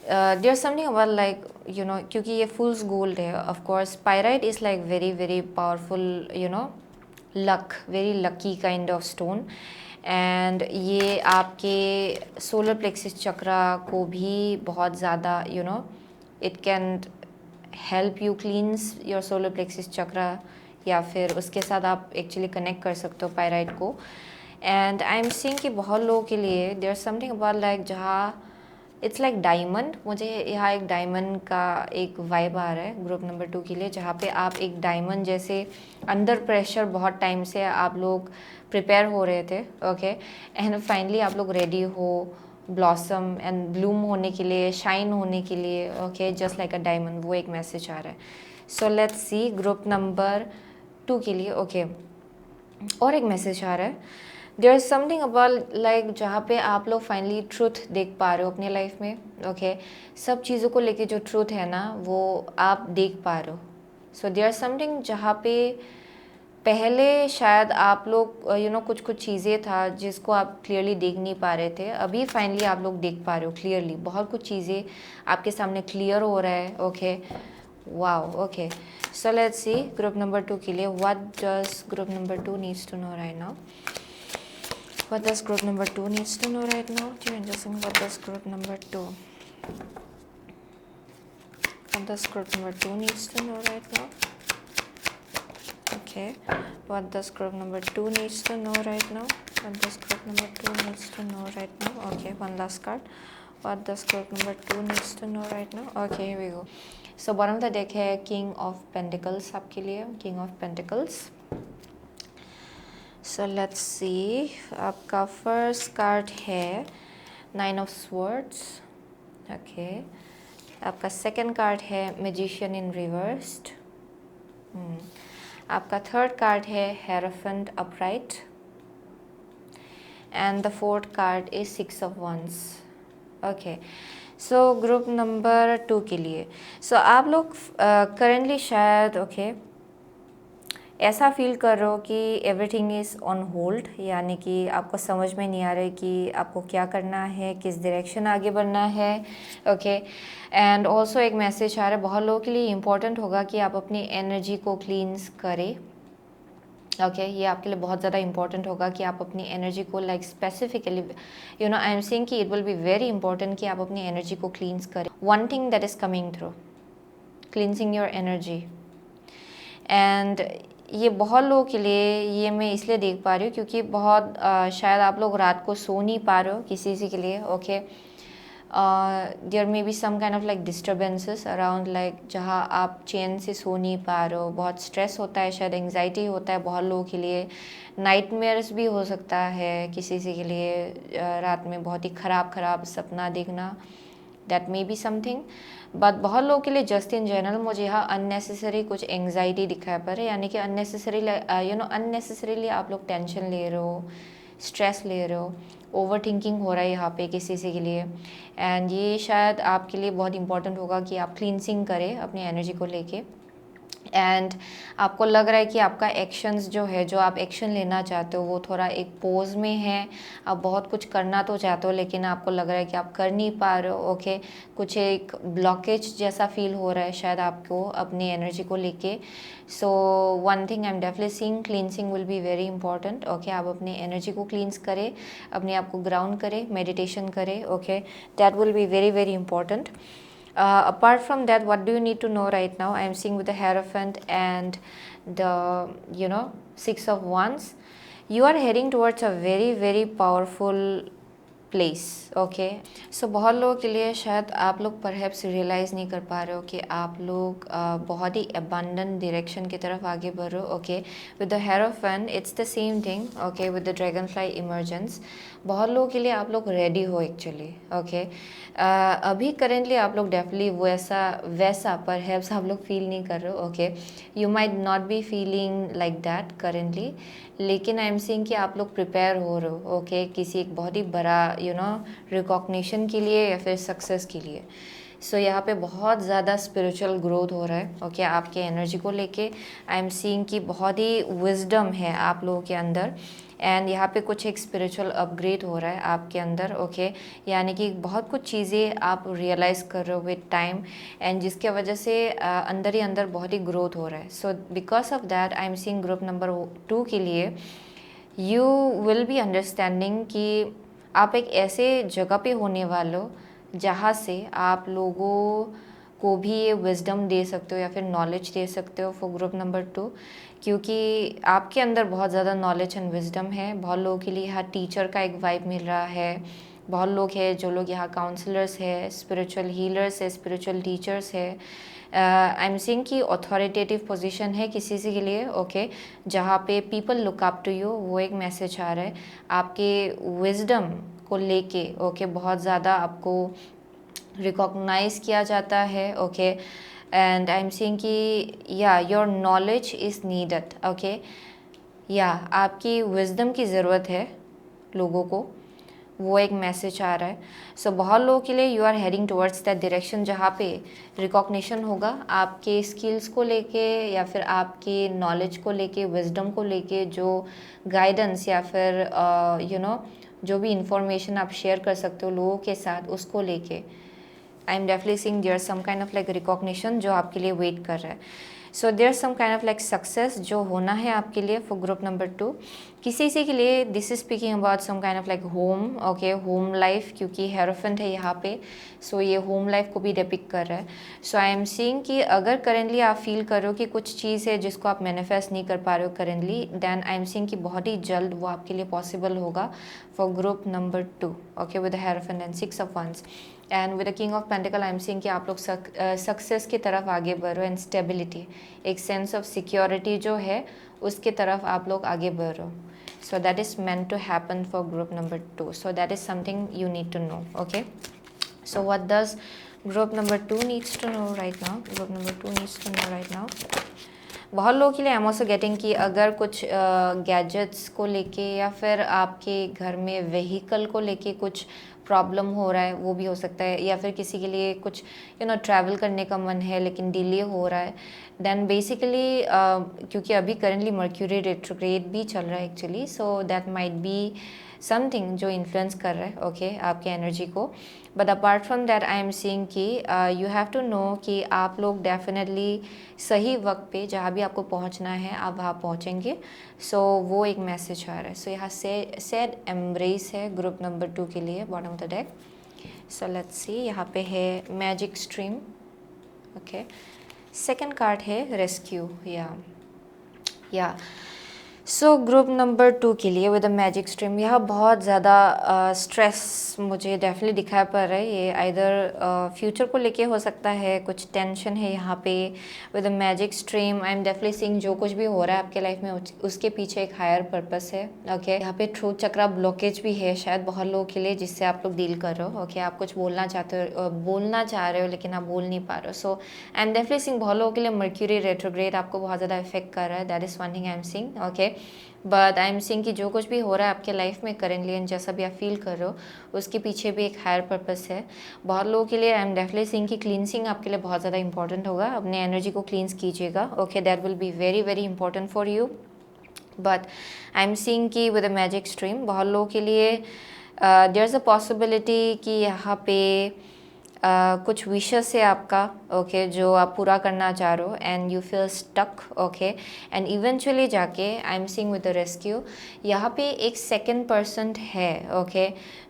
there something about like क्योंकि ये फुल्स गोल्ड है, of course pyrite is like very very powerful luck, very lucky kind of stone, and ये आपके solar plexus chakra को भी बहुत ज़्यादा it can help you cleanse your solar plexus chakra, या फिर उसके साथ आप एक्चुअली कनेक्ट कर सकते हो पायराइट को। एंड आई एम सीइंग कि बहुत लोगों के लिए देयर समथिंग अबाउट लाइक जहाँ इट्स लाइक डायमंड, मुझे यहाँ एक डायमंड का एक वाइब आ रहा है ग्रुप नंबर 2 के लिए, जहाँ पे आप एक डायमंड जैसे अंडर प्रेशर बहुत टाइम से आप लोग प्रिपेयर हो रहे थे, ओके। एंड फाइनली आप लोग रेडी हो ब्लॉसम एंड ब्लूम होने के लिए, शाइन होने के लिए, okay, just like a diamond, वो एक मैसेज आ रहा है। So let's see group number 2 के लिए, ओके। और एक मैसेज आ रहा है, there is something about like जहाँ पे आप लोग फाइनली ट्रूथ देख पा रहे हो अपने लाइफ में, ओके। सब चीज़ों को लेके जो ट्रूथ है ना वो आप देख पा रहे हो। सो देयर समथिंग जहाँ पे पहले शायद आप लोग कुछ कुछ चीज़ें था जिसको आप क्लियरली देख नहीं पा रहे थे, अभी फाइनली आप लोग देख पा रहे हो क्लियरली, बहुत कुछ चीज़ें आपके सामने क्लियर हो रहा है, okay. Wow, okay. So let's see group number 2 के लिए what does group number 2 needs to know right now. What does group number 2 needs to know right now? Dear Angels, what does group number 2? What does group number 2 needs to know right now? Okay. What does group number 2 needs to know right now? What does group number 2 needs to know right now? Okay, one last card. What does group number 2 needs to know right now? Okay, here we go. So bottom of the deck है King of Pentacles आपके लिए, King of Pentacles. So let's see, आपका first card है 9 of Swords, okay. आपका second card है Magician in Reversed, आपका third card है Hierophant Upright, and the fourth card is 6 of Wands, okay. So group number 2 के लिए, सो आप लोग करेंटली शायद, ओके, ऐसा फील कर रहे हो कि एवरीथिंग इज़ ऑन होल्ड, यानी कि आपको समझ में नहीं आ रहा है कि आपको क्या करना है, किस डायरेक्शन आगे बढ़ना है। ओके, एंड ऑल्सो एक मैसेज आ रहा है, बहुत लोगों के लिए इम्पोर्टेंट होगा कि आप अपनी एनर्जी को क्लींस करें। ओके, ये आपके लिए बहुत ज़्यादा इंपॉर्टेंट होगा कि आप अपनी एनर्जी को like specifically, you know, I am saying कि it will be very important कि आप अपनी एनर्जी को क्लींस करें। One thing that is coming through cleansing your energy, and ये बहुत लोगों के लिए, ये मैं इसलिए देख पा रही हूँ क्योंकि बहुत शायद आप लोग रात को सो नहीं पा रहे हो किसी के लिए। Okay, there may be some kind of like disturbances around, like जहाँ आप चैन से सो नहीं पा रहे हो, बहुत स्ट्रेस होता है, शायद एंग्जाइटी होता है बहुत लोगों के लिए, नाइटमेयर्स भी हो सकता है किसी के लिए, रात में बहुत ही ख़राब सपना देखना, that may be something. But बहुत लोगों के लिए जस्ट इन जनरल मुझे यहाँ अननेसेसरी कुछ एंग्जाइटी दिखाई पड़ रहा है, यानी कि अननेसेसरीली अननेसेसरीली आप लोग टेंशन ले रहे हो, स्ट्रेस ले रहे हो, ओवर थिंकिंग हो रहा है यहाँ पे किसी के लिए। एंड ये शायद आपके लिए बहुत इंपॉर्टेंट होगा कि आप क्लींसिंग करें अपनी एनर्जी को लेके। एंड आपको लग रहा है कि आपका एक्शंस जो है, जो आप एक्शन लेना चाहते हो वो थोड़ा एक पोज में है, आप बहुत कुछ करना तो चाहते हो लेकिन आपको लग रहा है कि आप कर नहीं पा रहे हो। ओके, कुछ एक ब्लॉकेज जैसा फील हो रहा है शायद आपको अपनी एनर्जी को लेके। So one thing I am definitely seeing, cleansing will be very important. Okay, आप अपनी एनर्जी को क्लींस करें, अपने आप को ग्राउंड करें, मेडिटेशन करें। Okay, that will be very very important. Apart from that, what do you need to know right now? I am seeing with the Hierophant and the, you know, Six of Wands. You are heading towards a very very powerful place. Okay, so बहुत लोगों के लिए शायद आप लोग perhaps realise नहीं कर पा रहे हो कि आप लोग बहुत ही अबंडेंट डायरेक्शन की तरफ आगे बढ़ रहे हो। Okay, with the hierophant it's the same thing. Okay, with the dragon fly emergence बहुत लोगों के लिए आप लोग रेडी हो एक्चुअली। ओके, अभी करेंटली आप लोग डेफिनेटली वैसा परहैप्स आप लोग फील नहीं कर रहे हो। Okay, you might not be feeling like that currently, लेकिन आई एम सीइंग कि आप लोग प्रिपेयर हो रहे हो। ओके, किसी एक बहुत ही बड़ा रिकॉग्निशन के लिए या फिर सक्सेस के लिए। सो यहाँ पे बहुत ज़्यादा स्पिरिचुअल ग्रोथ हो रहा है। ओके, आपके एनर्जी को लेके आई एम सीइंग कि बहुत ही विजडम है आप लोगों के अंदर, एंड यहाँ पे कुछ एक स्पिरिचुअल अपग्रेड हो रहा है आपके अंदर। ओके, यानी कि बहुत कुछ चीज़ें आप रियलाइज़ कर रहे हो विद टाइम, एंड जिसके वजह से अंदर ही अंदर बहुत ही ग्रोथ हो रहा है। So because of that I am seeing group number 2 के लिए यू विल बी अंडरस्टैंडिंग कि आप एक ऐसे जगह पे होने वाले हो जहाँ से आप लोगों को भी ये विजडम दे सकते हो या फिर नॉलेज दे सकते हो फॉर ग्रुप नंबर 2, क्योंकि आपके अंदर बहुत ज़्यादा नॉलेज एंड विजडम है। बहुत लोगों के लिए यहाँ टीचर का एक वाइब मिल रहा है, बहुत लोग हैं जो लोग यहाँ काउंसलर्स है, स्पिरिचुअल हीलर्स है, स्पिरिचुअल टीचर्स है। आई एम सीइंग कि अथॉरिटेटिव पोजीशन है किसी के लिए। ओके, जहाँ पे people look up to you, वो एक मैसेज आ रहा है आपके विजडम को लेके। ओके, बहुत ज़्यादा आपको रिकॉग्नाइज किया जाता है। Okay, and I am seeing कि या your knowledge is needed. Okay, या आपकी विजडम की ज़रूरत है लोगों को, वो एक मैसेज आ रहा है। सो बहुत लोगों के लिए you are heading towards that direction जहाँ पे रिकॉग्निशन होगा आपके स्किल्स को लेके या फिर आपके नॉलेज को लेके, विजडम को लेके, जो गाइडेंस या फिर जो भी इंफॉर्मेशन आप शेयर कर सकते हो लोगों के साथ, उसको लेके I am definitely seeing there some kind of like recognition जो आपके लिए वेट कर रहा है। So there some kind of like success जो होना है आपके लिए फॉर ग्रुप नंबर 2। किसी के लिए this is speaking about some kind of like home. Okay, home life, क्योंकि हेरोफेंट है यहाँ पे, सो ये होम लाइफ को भी डिपिक्ट कर रहा है। सो आई एम सीइंग कि अगर करेंटली आप फील कर रहे हो कि कुछ चीज़ है जिसको आप मैनिफेस्ट नहीं कर पा रहे हो currently, then I am seeing कि बहुत ही जल्द वो आपके लिए पॉसिबल होगा for group number 2। Okay, with the hierophant and 6 of wands and with the king of pentacle I am seeing कि आप लोग सक्सेस की तरफ आगे बढ़ रहे हो एंड स्टेबिलिटी, एक सेंस ऑफ सिक्योरिटी जो है उसके तरफ आप लोग आगे बढ़ रहे हो। So that is meant to happen for group number 2. So that is something you need to know. Okay, so what does group number 2 needs to know right now? Group number 2 needs to know right now. बहुत लोगों के लिए I am also getting कि अगर कुछ gadgets को लेके या फिर आपके घर में व्हीकल को लेके कुछ प्रॉब्लम हो रहा है वो भी हो सकता है, या फिर किसी के लिए कुछ ट्रैवल करने का मन है लेकिन डिले हो रहा है, देन बेसिकली क्योंकि अभी करंटली मर्क्यूरी रेट्रोग्रेड भी चल रहा है actually, so that might be something जो इन्फ्लुएंस कर रहा है ओके आपके एनर्जी को। But apart from that I am seeing कि यू हैव टू नो कि आप लोग डेफिनेटली सही वक्त पे जहाँ भी आपको पहुँचना है आप वहाँ पहुँचेंगे। सो वो एक मैसेज आ रहा है। सो यहाँ से सेड एम्ब्रेस है ग्रुप नंबर 2 के लिए bottom of the deck. So let's सी, यहाँ पे है magic stream okay. Second card है रेस्क्यू या सो ग्रुप नंबर 2 के लिए विद द मैजिक स्ट्रीम यहाँ बहुत ज़्यादा स्ट्रेस मुझे डेफिनेटली दिखाई पड़ रहा है। ये आइदर फ्यूचर को लेके हो सकता है, कुछ टेंशन है यहाँ पे with the magic stream. I am definitely seeing जो कुछ भी हो रहा है आपके लाइफ में उसके पीछे एक हायर पर्पस है ओके। यहाँ पे ट्रूथ चक्रा ब्लॉकेज भी है शायद बहुत लोगों के लिए, जिससे आप लोग डील कर रहे हो ओके। आप कुछ बोलना चाह रहे हो लेकिन आप बोल नहीं पा रहे हो। सो आई एम डेफिनेटली सीइंग बहुत लोगों के लिए मर्क्यूरी रेट्रोग्रेड आपको बहुत ज़्यादा इफेक्ट कर रहा है। That is one thing I am seeing okay. But I am seeing कि जो कुछ भी हो रहा है आपके लाइफ में करेंटली एंड जैसा भी आप फील कर रहे हो उसके पीछे भी एक हायर पर्पस है बहुत लोगों के लिए। आई एम डेफिनेटली सीइंग कि क्लींसिंग आपके लिए बहुत ज़्यादा इंपॉर्टेंट होगा। अपने एनर्जी को क्लींस कीजिएगा okay, that will be very very important for you. But I am seeing कि विद अ मैजिक स्ट्रीम बहुत लोगों के लिए देयर इज़ अ पॉसिबिलिटी कि यहाँ पे कुछ विशेस है आपका ओके जो आप पूरा करना चाह रहे हो and you feel stuck okay. And eventually जाके I am seeing with the rescue यहाँ पे एक सेकंड पर्सन है ओके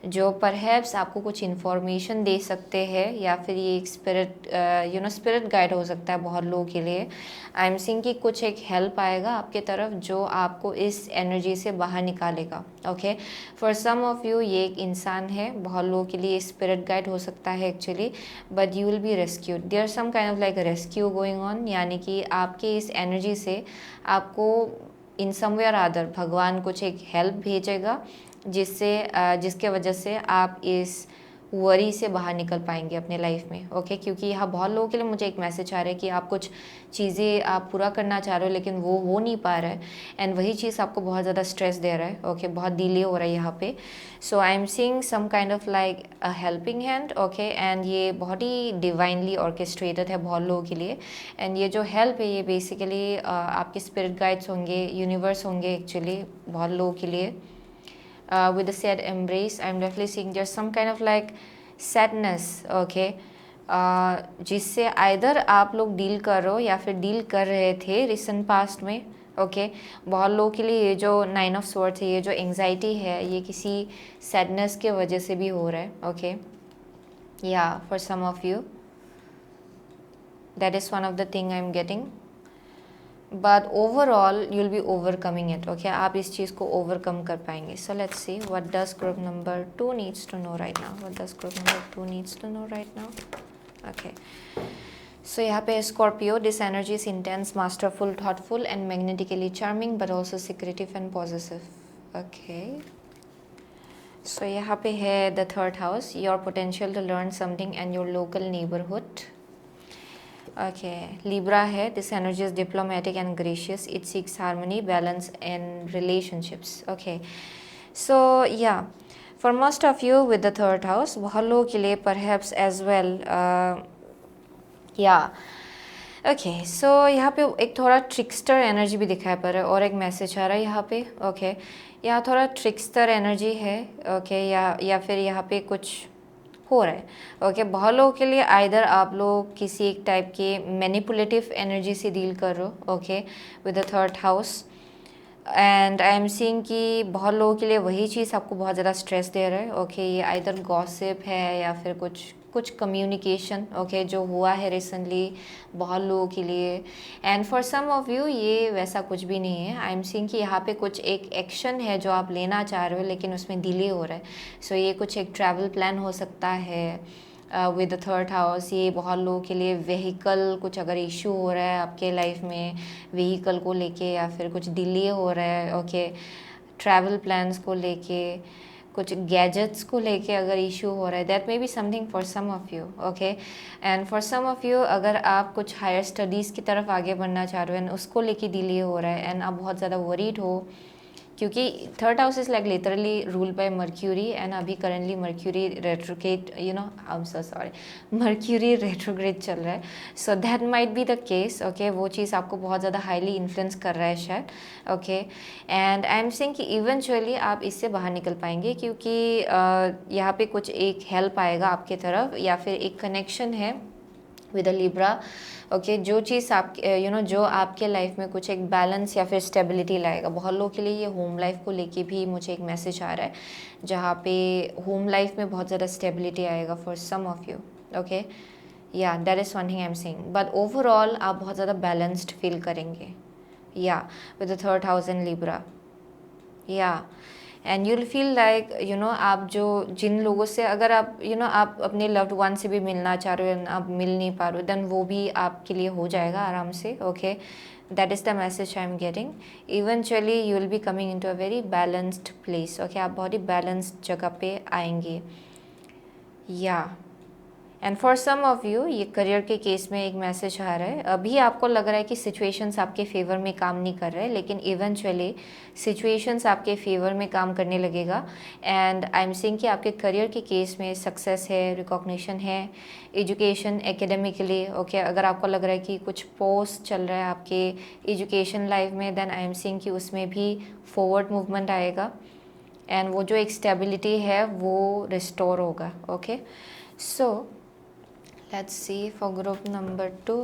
जो परहैप्स आपको कुछ इन्फॉर्मेशन दे सकते हैं, या फिर ये एक स्पिरिट गाइड हो सकता है बहुत लोगों के लिए। आई एम सीइंग कि कुछ एक हेल्प आएगा आपके तरफ जो आपको इस एनर्जी से बाहर निकालेगा okay. For some of you ये एक इंसान है, बहुत लोगों के लिए स्पिरिट गाइड हो सकता है actually, but you will be rescued. There some kind of like rescue going on, यानी कि आपके इस एनर्जी से आपको इन सम वे और अदर भगवान कुछ एक हेल्प भेजेगा जिसके वजह से आप इस वरी से बाहर निकल पाएंगे अपने लाइफ में ओके। क्योंकि यहाँ बहुत लोगों के लिए मुझे एक मैसेज आ रहा है कि आप कुछ चीज़ें आप पूरा करना चाह रहे हो लेकिन वो हो नहीं पा रहा है, एंड वही चीज़ आपको बहुत ज़्यादा स्ट्रेस दे रहा है ओके, बहुत डिले हो रहा है यहाँ पे। So I am seeing some kind of like a helping hand okay, and ये बहुत ही डिवाइनली ऑर्केस्ट्रेटेड है बहुत लोगों के लिए। एंड ये जो हेल्प है ये बेसिकली आपके स्पिरिट गाइड्स होंगे, यूनिवर्स होंगे एक्चुअली बहुत लोगों के लिए। With the sad embrace, I'm definitely seeing there's some kind of like sadness, okay, जिससे आइदर आप लोग डील कर रहे हो या फिर डील कर रहे थे रिसेंट पास्ट में ओके। बहुत लोगों के लिए ये जो 9 ऑफ स्वॉर्ड्स है, ये जो एंग्जाइटी है, ये किसी सैडनेस के वजह से भी हो रहा है okay. Yeah for some of you that is one of the thing I am getting, but overall you will be overcoming it okay. आप इस चीज़ को ओवरकम कर पाएंगे। So let's see what does group number 2 needs to know right now. What does group number 2 needs to know right now okay. So यहाँ पे Scorpio, this energy is intense, masterful, thoughtful and magnetically charming but also secretive and positive okay. So यहाँ पे है the third house, your potential to learn something and your local neighbourhood okay. Libra है, this energy is diplomatic and gracious, it seeks harmony, balance and relationships okay. So yeah, for most of you with the third house, बहुत लोगों के लिए perhaps as well okay. So यहाँ पे एक थोड़ा trickster energy भी दिखाई पड़ रहा है और एक मैसेज आ रहा है यहाँ पे ओके। यहाँ थोड़ा ट्रिक्स्टर एनर्जी है ओके, या फिर यहाँ पे कुछ हो रहा है ओके। बहुत लोगों के लिए आइदर आप लोग किसी एक टाइप के मैनिपुलेटिव एनर्जी से डील कर रहे हो okay with the third house, and I am seeing कि बहुत लोगों के लिए वही चीज़ आपको बहुत ज़्यादा स्ट्रेस दे रहा है ओके। ये आइदर गॉसिप है या फिर कुछ कम्युनिकेशन ओके जो हुआ है रिसेंटली बहुत लोगों के लिए, and for some of you ये वैसा कुछ भी नहीं है। आई एम सीइंग कि यहाँ पे कुछ एक एक्शन है जो आप लेना चाह रहे हो लेकिन उसमें डिले हो रहा है। सो ये कुछ एक ट्रैवल प्लान हो सकता है विद द थर्ड हाउस। ये बहुत लोगों के लिए व्हीकल कुछ अगर इशू हो रहा है आपके लाइफ में व्हीकल को लेके, या फिर कुछ डिले हो रहा है ओके ट्रैवल प्लान्स को लेके, कुछ गैजेट्स को लेके अगर इशू हो रहा है, that may be something for some of you okay. And for some of you अगर आप कुछ हायर स्टडीज़ की तरफ आगे बढ़ना चाह रहे हो एंड उसको लेके डिले हो रहा है एंड आप बहुत ज़्यादा वरीड हो क्योंकि third house is like literally rule by Mercury and अभी currently Mercury retrograde I am so sorry Mercury retrograde चल रहा है, so that might be the case. Okay, वो चीज़ आपको बहुत ज़्यादा हाईली इन्फ्लुएंस कर रहा है शायद। Okay, and I am saying कि इवेंचुअली आप इससे बाहर निकल पाएंगे, क्योंकि यहाँ पे कुछ एक हेल्प आएगा आपके तरफ, या फिर एक कनेक्शन है विद अ लिब्रा। ओके, जो चीज़ आप जो आपके लाइफ में कुछ एक बैलेंस या फिर स्टेबिलिटी लाएगा। बहुत लोगों के लिए ये होम लाइफ को लेके भी मुझे एक मैसेज आ रहा है, जहाँ पे होम लाइफ में बहुत ज़्यादा स्टेबिलिटी आएगा for some of you. Okay, yeah that is one thing I am saying, but overall आप बहुत ज़्यादा बैलेंस्ड फील करेंगे, yeah with the third house in Libra. Yeah and you'll feel like आप जो जिन लोगों से अगर आप आप अपने लव्ड वन से भी मिलना चाह रहे हो, आप मिल नहीं पा रहे हो, देन वो भी आपके लिए हो जाएगा आराम से। Okay, that is the message I am getting. Eventually you will be coming into a very balanced place. Okay, आप बहुत ही बैलेंस्ड जगह पे आएंगे। Yeah and for some of you ये करियर के केस में एक मैसेज आ रहा है। अभी आपको लग रहा है कि सिचुएशंस आपके फेवर में काम नहीं कर रहे, लेकिन इवेंचुअली सिचुएशंस आपके फेवर में काम करने लगेगा। एंड आई एम सेइंग कि आपके करियर के केस में सक्सेस है, रिकॉग्निशन है, एजुकेशन एकेडमिकली। ओके, अगर आपको लग रहा है कि कुछ पोस्ट चल रहा है आपके एजुकेशन लाइफ में, देन आई एम सेइंग कि उसमें भी फॉरवर्ड मूवमेंट आएगा, एंड वो जो एक स्टेबिलिटी है वो रिस्टोर होगा। Okay, so let's see for group number 2,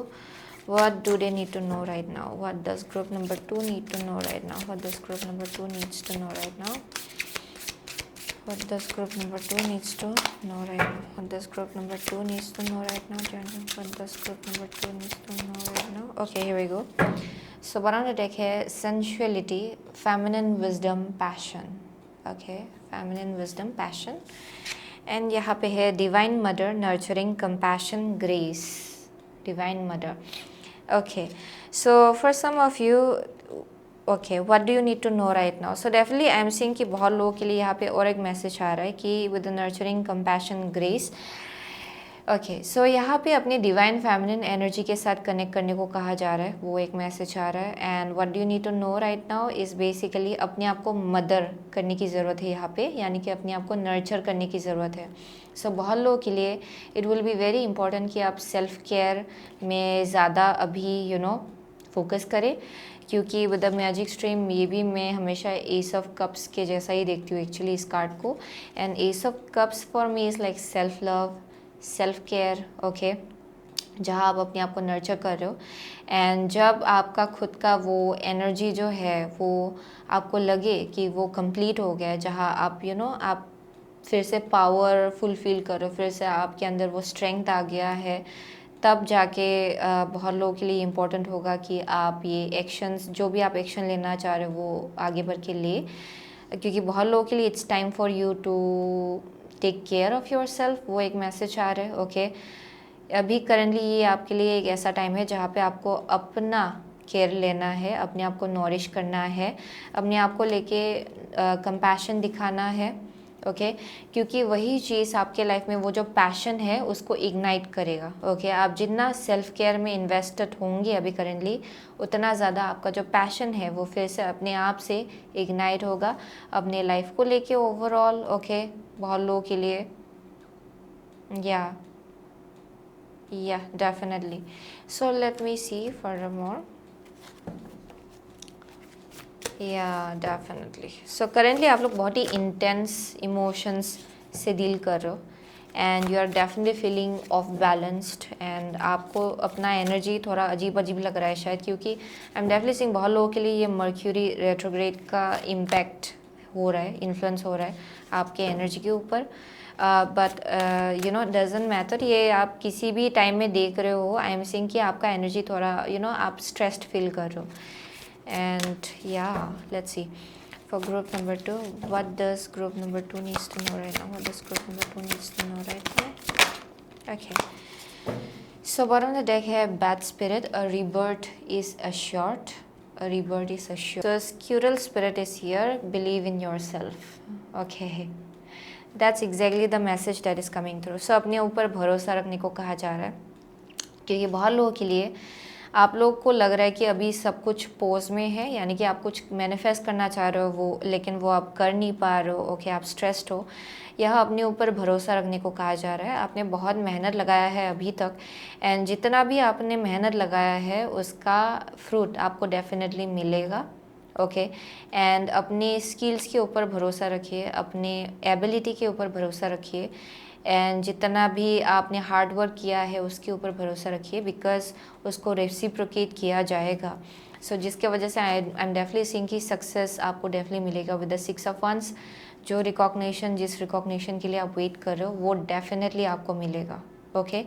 what do they need to know right now? What does group number 2 need to know right now? What does group number 2 needs to know right now? What does group number 2 needs to know right now? What does group number 2 needs to know right now, Johnson? What does group number 2 needs to know right now? Okay, here we go. So what on the deck है sensuality, feminine wisdom, passion. Okay, feminine wisdom, passion. And यहाँ पे है divine mother, nurturing, compassion, grace, divine mother. Okay, so for some of you, okay, what do you need to know right now? So definitely I am seeing कि बहुत लोगों के लिए यहाँ पे और एक मैसेज आ रहा है कि with nurturing, compassion, grace. Okay, so यहाँ पे अपनी डिवाइन फेमिनिन एनर्जी के साथ कनेक्ट करने को कहा जा रहा है, वो एक मैसेज आ रहा है। And what do you need to know right now is basically अपने आप को मदर करने की ज़रूरत है यहाँ पे, यानी कि अपने आप को नर्चर करने की ज़रूरत है। सो बहुत लोगों के लिए it will be very important कि आप सेल्फ केयर में ज़्यादा अभी फोकस करें, क्योंकि विद द मैजिक स्ट्रीम ये भी मैं हमेशा एस ऑफ कप्स के जैसा ही देखती हूँ एक्चुअली इस कार्ड को। And S of cups for me is like self love, self care. Okay, जहाँ आप अपने आप को नर्चर कर रहे हो, एंड जब आपका खुद का वो एनर्जी जो है वो आपको लगे कि वो कंप्लीट हो गया है, जहाँ आप आप फिर से पावरफुल फील कर रहे हो, फिर से आपके अंदर वो स्ट्रेंथ आ गया है, तब जाके बहुत लोगों के लिए इम्पोर्टेंट होगा कि आप ये एक्शंस, जो भी आप एक्शन लेना चाह रहे हो वो आगे बढ़ के ले, क्योंकि बहुत लोगों के लिए it's time for you to take care of yourself, वो एक मैसेज आ रहा है। ओके, अभी करंटली ये आपके लिए एक ऐसा टाइम है जहाँ पे आपको अपना केयर लेना है, अपने आप को नॉरिश करना है, अपने आप को लेके कंपैशन दिखाना है। ओके, क्योंकि वही चीज़ आपके लाइफ में वो जो पैशन है उसको इग्नाइट करेगा। ओके, आप जितना सेल्फ केयर में इन्वेस्टेड होंगे अभी करेंटली, उतना ज़्यादा आपका जो पैशन है वो फिर से अपने आप से इग्नाइट होगा अपने लाइफ को लेके ओवरऑल। ओके, बहुत लोगों के लिए yeah definitely. So let me see furthermore. Yeah definitely, so currently आप लोग बहुत ही इंटेंस इमोशंस से डील कर रहे हो, and you are definitely feeling of balanced, and आपको अपना एनर्जी थोड़ा अजीब अजीब लग रहा है शायद, क्योंकि आई एम डेफिनेटली सीइंग बहुत लोगों के लिए ये मर्क्यूरी रेट्रोग्रेड का इम्पैक्ट हो रहा है, इन्फ्लुएंस हो रहा है आपके एनर्जी के ऊपर। बट डजेंट मैटर, ये आप किसी भी टाइम में देख रहे हो, आई एम सीइंग कि आपका एनर्जी थोड़ा आप स्ट्रेस्ड फील कर रहे हो। And yeah, let's see for group number 2, what does group number 2 needs to know right now? What does group number 2 needs to know right now? Okay, so what on the deck here? Bad spirit, a rebirth is assured, a rebirth is assured. So squirrel spirit is here, believe in yourself. Okay, that's exactly the message that is coming through. So अपने ऊपर भरोसा रखने को कहा जा रहा है, क्योंकि बहुत लोगों के लिए आप लोग को लग रहा है कि अभी सब कुछ पॉज में है, यानी कि आप कुछ मैनिफेस्ट करना चाह रहे हो वो, लेकिन वो आप कर नहीं पा रहे हो। ओके, आप स्ट्रेस्ड हो। यह अपने ऊपर भरोसा रखने को कहा जा रहा है। आपने बहुत मेहनत लगाया है अभी तक, एंड जितना भी आपने मेहनत लगाया है उसका फ्रूट आपको डेफिनेटली मिलेगा। ओके, एंड अपने स्किल्स के ऊपर भरोसा रखिए, अपने एबिलिटी के ऊपर भरोसा रखिए, एंड जितना भी आपने हार्ड वर्क किया है उसके ऊपर भरोसा रखिए, बिकॉज उसको रेसिप्रोकेट किया जाएगा। सो जिसके वजह से आई एम डेफिनेटली सीइंग कि सक्सेस आपको डेफिनेटली मिलेगा विद द 6 ऑफ वंस। जो रिकॉग्निशन, जिस रिकॉग्निशन के लिए आप वेट कर रहे हो वो डेफिनेटली आपको मिलेगा। Okay,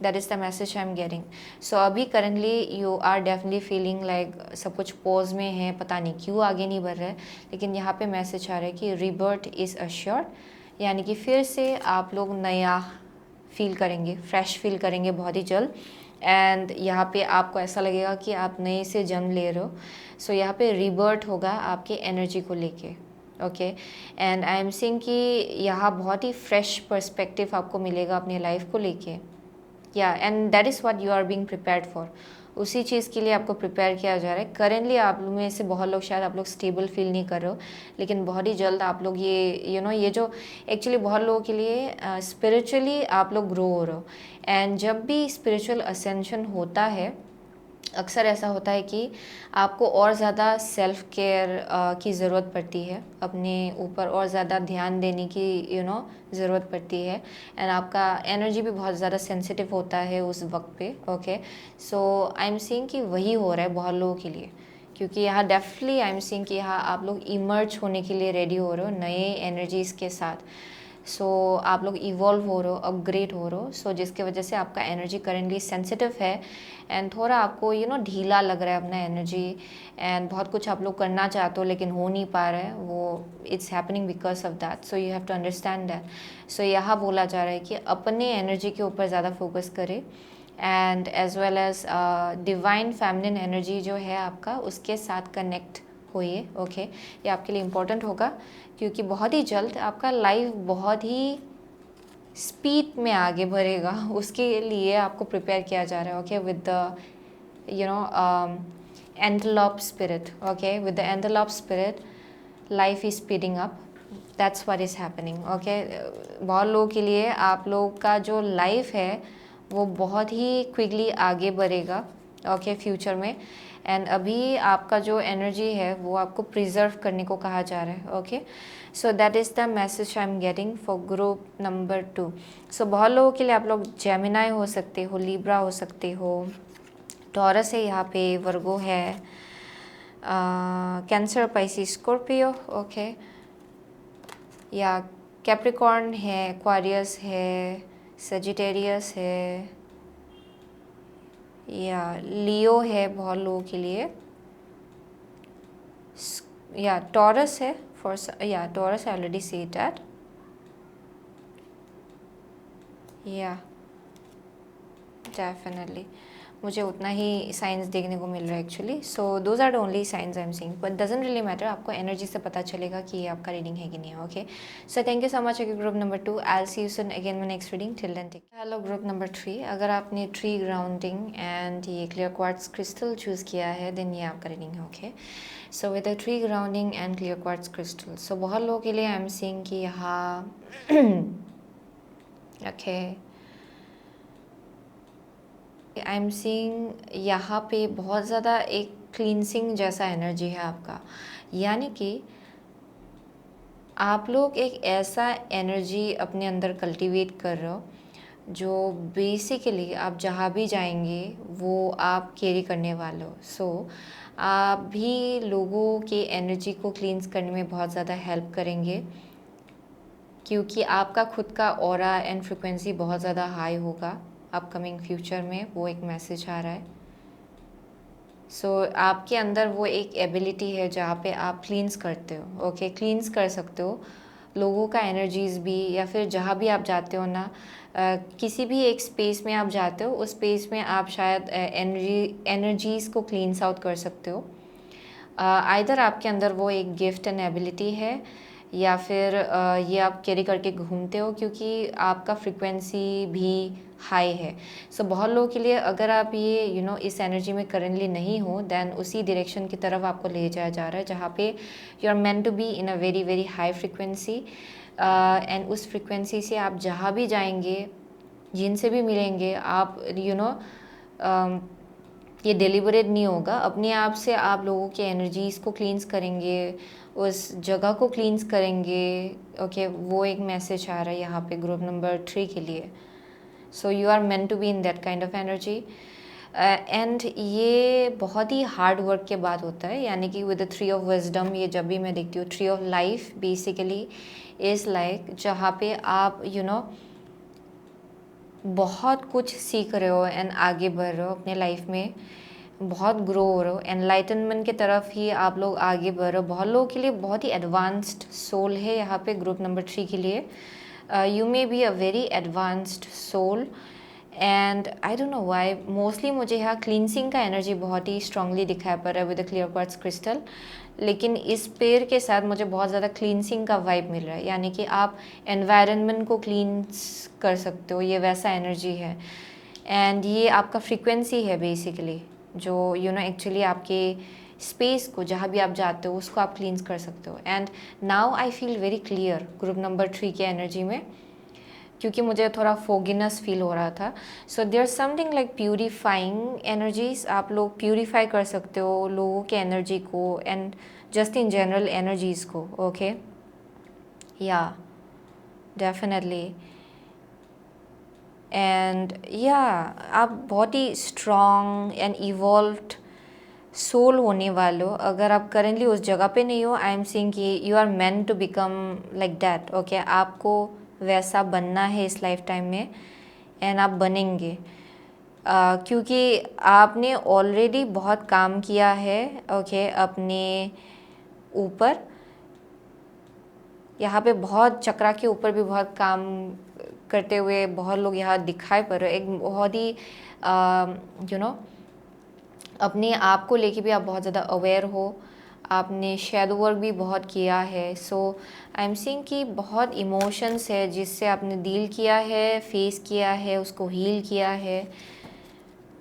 that is the message I am getting. So अभी currently you are definitely feeling like सब कुछ पॉज में है, पता नहीं क्यों आगे नहीं बढ़ रहा है, लेकिन यहाँ पे मैसेज आ रहा है कि रिबर्थ इज़ अश्योर्ड, यानी कि फिर से आप लोग नया फील करेंगे, फ्रेश फील करेंगे बहुत ही जल्द। एंड यहाँ पे आपको ऐसा लगेगा कि आप नए से जन्म ले रहे हो। सो यहाँ पे रिबर्थ होगा आपके एनर्जी को लेके। Okay, and I am seeing कि यहाँ बहुत ही फ्रेश पर्सपेक्टिव आपको मिलेगा अपने लाइफ को लेके। Yeah and that is what you are being prepared for. उसी चीज़ के लिए आपको प्रिपेयर किया जा रहा है। करेंटली आप लोग में से बहुत लोग, शायद आप लोग स्टेबल फील नहीं कर रहे हो, लेकिन बहुत ही जल्द आप लोग ये ये जो एक्चुअली बहुत लोगों के लिए स्पिरिचुअली आप लोग ग्रो हो रहे हो। एंड जब भी स्पिरिचुअल असेंशन होता है, अक्सर ऐसा होता है कि आपको और ज़्यादा सेल्फ केयर की ज़रूरत पड़ती है, अपने ऊपर और ज़्यादा ध्यान देने की ज़रूरत पड़ती है, एंड आपका एनर्जी भी बहुत ज़्यादा सेंसिटिव होता है उस वक्त पे। Okay, so I am seeing कि वही हो रहा है बहुत लोगों के लिए, क्योंकि यहाँ डेफिनेटली आई एम सीइंग कि यहाँ आप लोग इमर्ज होने के लिए रेडी हो रहे हो नए एनर्जीज़ के साथ। सो आप लोग इवॉल्व हो रहे हो, अपग्रेड हो रहे हो। सो जिसके वजह से आपका एनर्जी करेंटली सेंसिटिव है, एंड थोड़ा आपको ढीला लग रहा है अपना एनर्जी, एंड बहुत कुछ आप लोग करना चाहते हो लेकिन हो नहीं पा रहा है वो। It's happening because of that, so you have to understand that. So यहाँ बोला जा रहा है कि अपने एनर्जी के ऊपर ज़्यादा फोकस करें, and as well as divine feminine energy जो है आपका, उसके साथ कनेक्ट होइए। ओके, ये आपके लिए इम्पोर्टेंट होगा, क्योंकि बहुत ही जल्द आपका लाइफ बहुत ही स्पीड में आगे बढ़ेगा। उसके लिए आपको प्रिपेयर किया जा रहा है। Okay, with the antelope spirit. Okay, with the antelope spirit life is speeding up, that's what is happening. Okay, बहुत लोगों के लिए आप लोग का जो लाइफ है वो बहुत ही क्विकली आगे बढ़ेगा। ओके, फ्यूचर में। एंड अभी आपका जो एनर्जी है वो आपको प्रिजर्व करने को कहा जा रहा है। Okay, so that is the message I am getting for group number 2। सो बहुत लोगों के लिए आप लोग जेमिनाई हो सकते हो, लिब्रा हो सकते हो, टॉरस है यहाँ पे, वर्गो है, कैंसर, पाइसिस, स्कॉर्पियो। ओके, या कैप्रिकॉर्न है, एक्वारियस है, सजिटेरियस है, या लियो है बहुत लोगों के लिए, या टॉरस है for, yeah Taurus I already see that, yeah definitely मुझे उतना ही साइंस देखने को मिल रहा है actually. So those are the only signs I am seeing, but doesn't really matter. आपको एनर्जी से पता चलेगा कि ये आपका रीडिंग है कि नहीं है। Okay, so thank you so much group number 2। I will see you soon again my next reading. Till then take. Hello group number 3, अगर आपने ट्री ग्राउंडिंग एंड ये क्लियर क्वार्ट्ज क्रिस्टल चूज़ किया है, then ये आपका reading है। Okay, so with the tree grounding and clear quartz crystal, so बहुत लोगों के लिए आई एम सीइंग कि यहाँ ओके, आई एम सीइंग यहाँ पे बहुत ज़्यादा एक क्लींसिंग जैसा एनर्जी है आपका, यानी कि आप लोग एक ऐसा एनर्जी अपने अंदर कल्टीवेट कर रहे हो जो बेसिकली आप जहाँ भी जाएंगे वो आप कैरी करने वाले हो। सो आप भी लोगों के एनर्जी को क्लींस करने में बहुत ज़्यादा हेल्प करेंगे, क्योंकि आपका खुद का ऑरा एंड फ्रिक्वेंसी बहुत ज़्यादा हाई होगा अपकमिंग फ्यूचर में। वो एक मैसेज आ रहा है। सो आपके अंदर वो एक एबिलिटी है जहाँ पे आप क्लींस करते हो। ओके, क्लींस कर सकते हो लोगों का एनर्जीज़ भी, या फिर जहाँ भी आप जाते हो ना, किसी भी एक स्पेस में आप जाते हो, उस स्पेस में आप शायद एनर्जीज़ को क्लींस आउट कर सकते हो। आइदर आपके अंदर वो एक गिफ्ट एंड एबिलिटी है, या फिर ये आप कैरी करके घूमते हो, क्योंकि आपका फ्रिक्वेंसी भी हाई है। सो बहुत लोगों के लिए अगर आप ये इस एनर्जी में करेंटली नहीं हो, देन उसी डायरेक्शन की तरफ आपको ले जाया जा रहा है जहाँ पे you are meant to be in a very very high frequency. And उस फ्रिक्वेंसी से आप जहाँ भी जाएंगे, जिनसे भी मिलेंगे, आप ये डिलिबरेट नहीं होगा, अपने आप से आप लोगों के एनर्जीज़ को क्लींस करेंगे, उस जगह को क्लींस करेंगे। ओके, वो एक मैसेज आ रहा है यहाँ पे ग्रुप नंबर 3 के लिए। So you are meant to be in that kind of energy. And ये बहुत ही हार्ड वर्क के बाद होता है, यानी कि विद द 3 ऑफ विजडम, ये जब भी मैं देखती हूँ 3 of life basically is like जहाँ पे आप बहुत कुछ सीख रहे हो एंड आगे बढ़ रहे हो अपने लाइफ में, बहुत ग्रो हो रहे हो, एनलाइटनमेंट की तरफ ही आप लोग आगे बढ़ रहे हो। बहुत लोगों के लिए बहुत ही एडवांस्ड सोल है यहाँ पे ग्रुप नंबर 3 के लिए। You may be a very advanced soul and I don't know why, mostly मुझे यहाँ क्लींसिंग का एनर्जी बहुत ही स्ट्रांगली दिखाई पड़ रहा है with the clear quartz crystal. लेकिन इस पेड़ के साथ मुझे बहुत ज़्यादा क्लींसिंग का वाइब मिल रहा है, यानी कि आप एनवायरनमेंट को क्लींस कर सकते हो, ये वैसा एनर्जी है। एंड ये आपका फ्रीक्वेंसी है बेसिकली, जो एक्चुअली आपके स्पेस को, जहाँ भी आप जाते हो, उसको आप क्लींस कर सकते हो। And now I feel very clear group number 3 के एनर्जी में, क्योंकि मुझे थोड़ा फोगिनस फील हो रहा था। So there something like purifying energies, आप लोग प्यूरीफाई कर सकते हो लोगों के एनर्जी को and just in general energies को। Okay, yeah definitely. एंड या आप बहुत ही स्ट्रॉन्ग एंड इवॉल्व्ड सोल होने वाले हो। अगर आप करेंटली उस जगह पे नहीं हो, आई एम सीइंग कि you are meant to become like that. Okay, आपको वैसा बनना है इस लाइफ टाइम में एंड आप बनेंगे, क्योंकि आपने ऑलरेडी बहुत काम किया है। ओके, अपने ऊपर, यहाँ पे बहुत चक्रा के ऊपर भी बहुत काम करते हुए बहुत लोग यहाँ दिखाई पड़ रहे। एक बहुत ही अपने आप को लेके भी आप बहुत ज़्यादा अवेयर हो, आपने शैडो वर्क भी बहुत किया है। सो आई एम सीइंग कि बहुत इमोशंस है जिससे आपने डील किया है, फेस किया है, उसको हील किया है।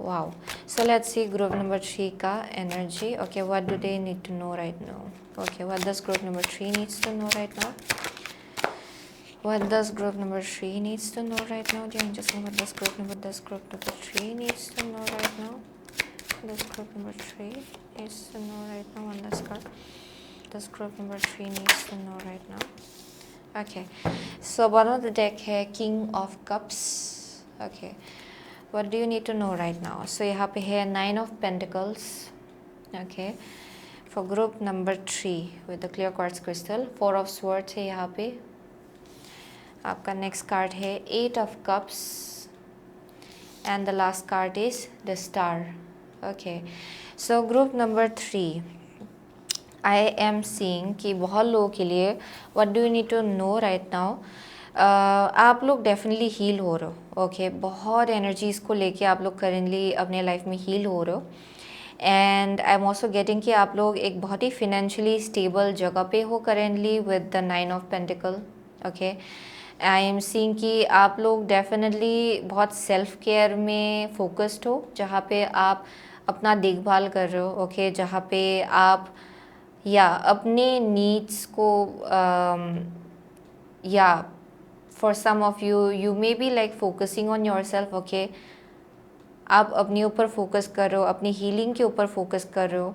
Wow. So let's see group number 3 का energy. Okay, what do they need to know right now? Okay, what does group number 3 needs to know right now? What does group number 3 needs to know right now? What does group number 3 needs to know right now? Does group number 3 needs to know right now? One last card. Does group number 3 needs to know right now? Okay, so bottom of the deck है King of Cups. Okay, what do you need to know right now? So यहाँ पे है 9 of Pentacles. Okay, for group number 3 with the clear quartz crystal, 4 of Swords है यहाँ पे। आपका next card है 8 of cups and the last card is the star. Okay, so group number 3, I am seeing कि बहुत लोगों के लिए what do you need to know right now, आप लोग डेफिनेटली हील हो रहे हो। ओके, बहुत एनर्जीज़ को लेके आप लोग करेंटली अपने लाइफ में हील हो रहे हो। And I am also getting कि आप लोग एक बहुत ही फिनेंशियली स्टेबल जगह पे हो currently with the 9 of pentacle. Okay, I am seeing कि आप लोग डेफिनेटली बहुत सेल्फ केयर में फोकस्ड हो, जहाँ पे आप अपना देखभाल कर रहे हो। ओके, जहाँ पे आप या अपने नीड्स को yeah for some of you may be like focusing on yourself. Okay, आप अपने ऊपर फोकस कर रहे हो, अपनी हीलिंग के ऊपर फोकस कर रहे हो।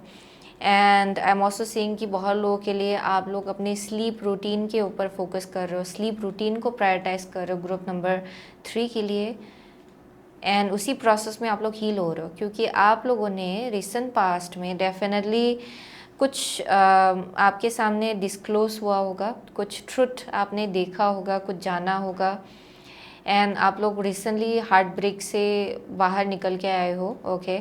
And I am also seeing कि बहुत लोगों के लिए आप लोग अपने स्लीप रूटीन के ऊपर फोकस कर रहे हो, स्लीप रूटीन को प्रायोरिटाइज कर रहे हो ग्रुप नंबर 3 के लिए। एंड उसी प्रोसेस में आप लोग हील हो रहे हो, क्योंकि आप लोगों ने रिसेंट पास्ट में डेफिनेटली कुछ आपके सामने डिस्क्लोज हुआ होगा, कुछ ट्रुथ आपने देखा होगा, कुछ जाना होगा। एंड आप लोग रिसेंटली हार्ट ब्रेक से बाहर निकल के आए हो। ओके,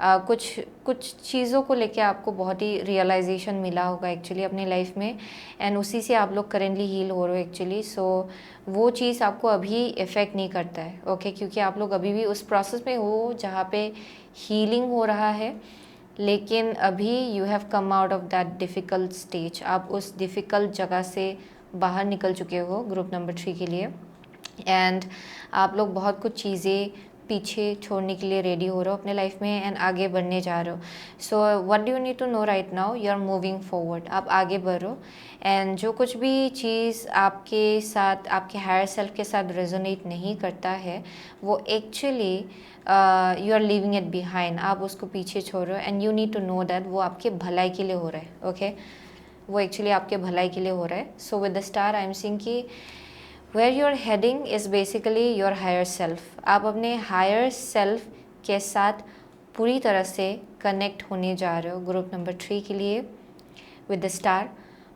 कुछ चीज़ों को लेके आपको बहुत ही रियलाइजेशन मिला होगा एक्चुअली अपनी लाइफ में, एंड उसी से आप लोग करेंटली हील हो रहे हो एक्चुअली। सो वो चीज़ आपको अभी इफ़ेक्ट नहीं करता है। ओके, क्योंकि आप लोग अभी भी उस प्रोसेस में हो जहाँ पे हीलिंग हो रहा है, लेकिन अभी you have come out of that difficult stage. आप उस डिफ़िकल्ट जगह से बाहर निकल चुके हो ग्रुप नंबर 3 के लिए। एंड आप लोग बहुत कुछ चीज़ें पीछे छोड़ने के लिए रेडी हो रहे हो अपने लाइफ में एंड आगे बढ़ने जा रहे हो. So what do you need to know right now, you are moving forward. आप आगे बढ़ो एंड जो कुछ भी चीज़ आपके साथ, आपके हायर सेल्फ के साथ रेजोनेट नहीं करता है, वो actually you are leaving it behind. आप उसको पीछे छोड़ रहे हो and you need to know that वो आपके भलाई के लिए हो रहा है. ओके वो एक्चुअली आपके भलाई के लिए हो रहा है. So with the star I am seeing कि where you are heading is basically your higher self. आप अपने हायर सेल्फ के साथ पूरी तरह से कनेक्ट होने जा रहे हो ग्रुप नंबर 3 के लिए विद द स्टार.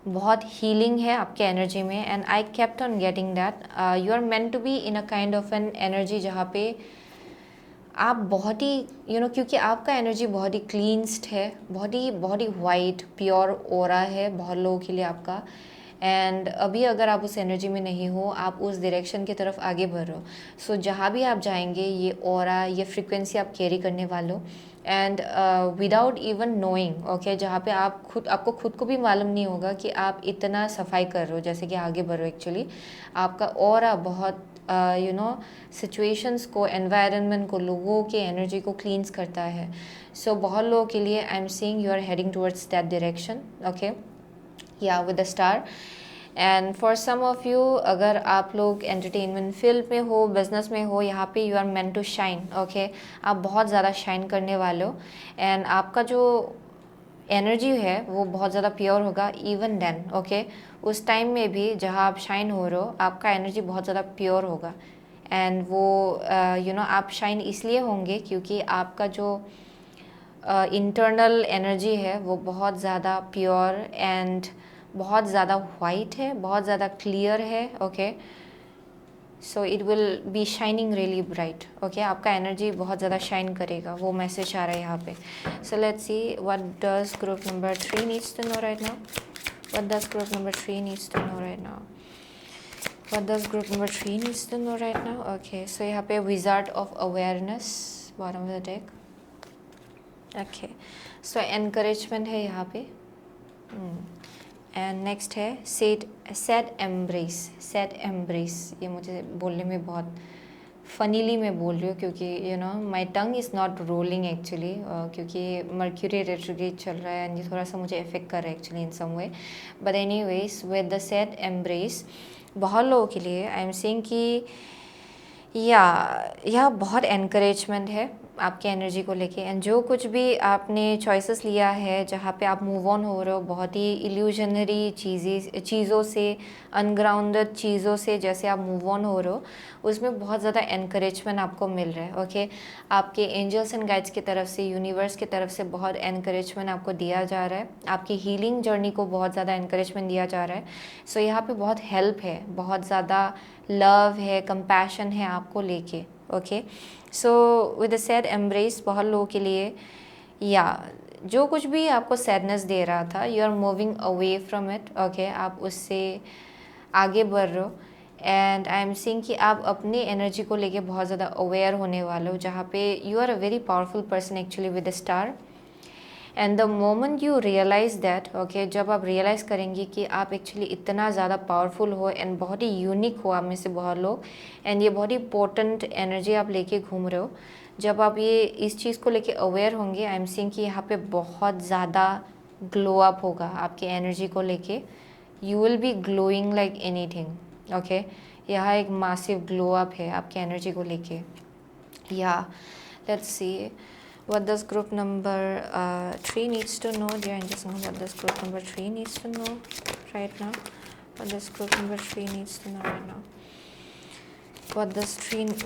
बहुत हीलिंग है आपके एनर्जी में and I kept on getting that you are meant to be in a kind of an energy जहाँ पे आप बहुत ही क्योंकि आपका एनर्जी बहुत ही क्लींस्ड है, बहुत ही वाइट प्योर ओरा है बहुत लोगों के लिए आपका. एंड अभी अगर आप उस एनर्जी में नहीं हो, आप उस डायरेक्शन की तरफ आगे बढ़ रहे हो. सो जहाँ भी आप जाएंगे ये ओरा, ये फ्रिक्वेंसी आप कैरी करने वाले हो and without even knowing. Okay जहाँ पे आपको खुद को भी मालूम नहीं होगा कि आप इतना सफाई कर रहे हो जैसे कि आगे बढ़ रहे हो. एक्चुअली आपका ओरा बहुत सिचुएशंस को, एनवायरनमेंट को, लोगों के एनर्जी को क्लींस करता है. सो बहुत लोगों के लिए I am seeing you are heading towards that direction. Okay yeah with the star. And for some of you, अगर आप लोग एंटरटेनमेंट फील्ड में हो, बिजनेस में हो, यहाँ पे you are meant to shine. Okay आप बहुत ज़्यादा शाइन करने वाले हो एंड आपका जो एनर्जी है वो बहुत ज़्यादा प्योर होगा. इवन देन ओके उस टाइम में भी जहाँ आप शाइन हो रहे हो, आपका एनर्जी बहुत ज़्यादा प्योर होगा. एंड वो आप शाइन इसलिए होंगे क्योंकि आपका जो इंटरनल एनर्जी है वो बहुत ज़्यादा प्योर एंड बहुत ज़्यादा वाइट है, बहुत ज़्यादा क्लियर है. Okay so it will B shining really bright. Okay आपका एनर्जी बहुत ज़्यादा शाइन करेगा, वो मैसेज आ रहा है यहाँ पे. So let's see what does group number 3 needs to know right now. What does group number 3 needs to know right now. What does group number 3 needs to know right now? Okay, so यहाँ पे wizard of awareness bottom of the deck. Okay, so encouragement है यहाँ पे. And next है set embrace. ये मुझे बोलने में बहुत फनीली मैं बोल रही हूँ क्योंकि my tongue is not rolling actually, क्योंकि मर्क्यूरी रेट्रोग्रेड चल रहा है एंड ये थोड़ा सा मुझे इफेक्ट कर रहा है actually in some way. But anyways with the set embrace बहुत लोगों के लिए आई एम सेइंग कि यह बहुत एनकरेजमेंट है आपके एनर्जी को लेके. एंड जो कुछ भी आपने चॉइसेस लिया है, जहाँ पे आप मूव ऑन हो रहे हो बहुत ही इल्यूजनरी चीज़ों से, अनग्राउंडेड चीज़ों से जैसे आप मूव ऑन हो रहे हो, उसमें बहुत ज़्यादा एनकरेजमेंट आपको मिल रहा है. ओके आपके एंजल्स एंड गाइड्स की तरफ से, यूनिवर्स की तरफ से बहुत एनकरेजमेंट आपको दिया जा रहा है. आपकी हीलिंग जर्नी को बहुत ज़्यादा एनकरेजमेंट दिया जा रहा है. सो यहाँ पे बहुत हेल्प है, बहुत ज़्यादा लव है, कंपैशन है आपको लेके. Okay so with the said embrace बहुत लोगों के लिए जो कुछ भी आपको सैडनेस दे रहा था, you are moving away from it. Okay आप उससे आगे बढ़ रहे हो एंड आई एम सीइंग कि आप अपनी एनर्जी को लेके बहुत ज़्यादा अवेयर होने वाले हो, जहाँ पे you are a very powerful person actually with the star. And the moment you realise that, okay जब आप रियलाइज़ करेंगे कि आप एक्चुअली इतना ज़्यादा पावरफुल हो एंड बहुत ही यूनिक हो आप में से बहुत लोग, एंड ये बहुत ही पोटेंट एनर्जी आप लेके घूम रहे हो, जब आप ये इस चीज़ को लेके अवेयर होंगे, आई एम सीइंग कि यहाँ पे बहुत ज़्यादा ग्लो अप होगा आपकी एनर्जी को लेके. You will B glowing like anything. Okay यहाँ एक मासिव ग्लो अप है आपकी एनर्जी को लेके. Let's see what does group number 3 needs to know. Dear angels, what does group number 3 needs to know right now. What does group number 3 needs to know right now. What does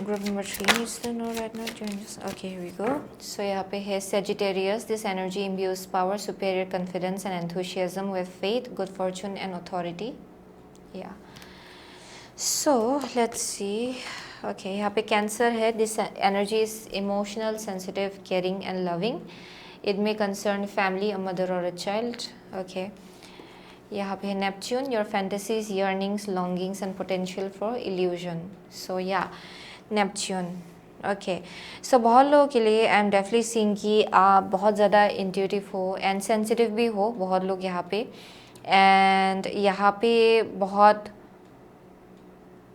group number 3 needs to know right now, dear angels. Okay, here we go. So यहाँ पे है Sagittarius. This energy imbues power, superior confidence and enthusiasm with faith, good fortune and authority. So let's see. Okay यहाँ पे cancer है. This energy is emotional, sensitive, caring and loving. It may concern family, a mother और a child. Okay यहाँ पे है Neptune. Your fantasies, yearnings, longings and potential for illusion. So Neptune. Okay so बहुत लोगों के लिए I am definitely seeing कि आप बहुत ज़्यादा इंट्यूटिव हो एंड सेंसिटिव भी हो बहुत लोग यहाँ पे. एंड यहाँ पे बहुत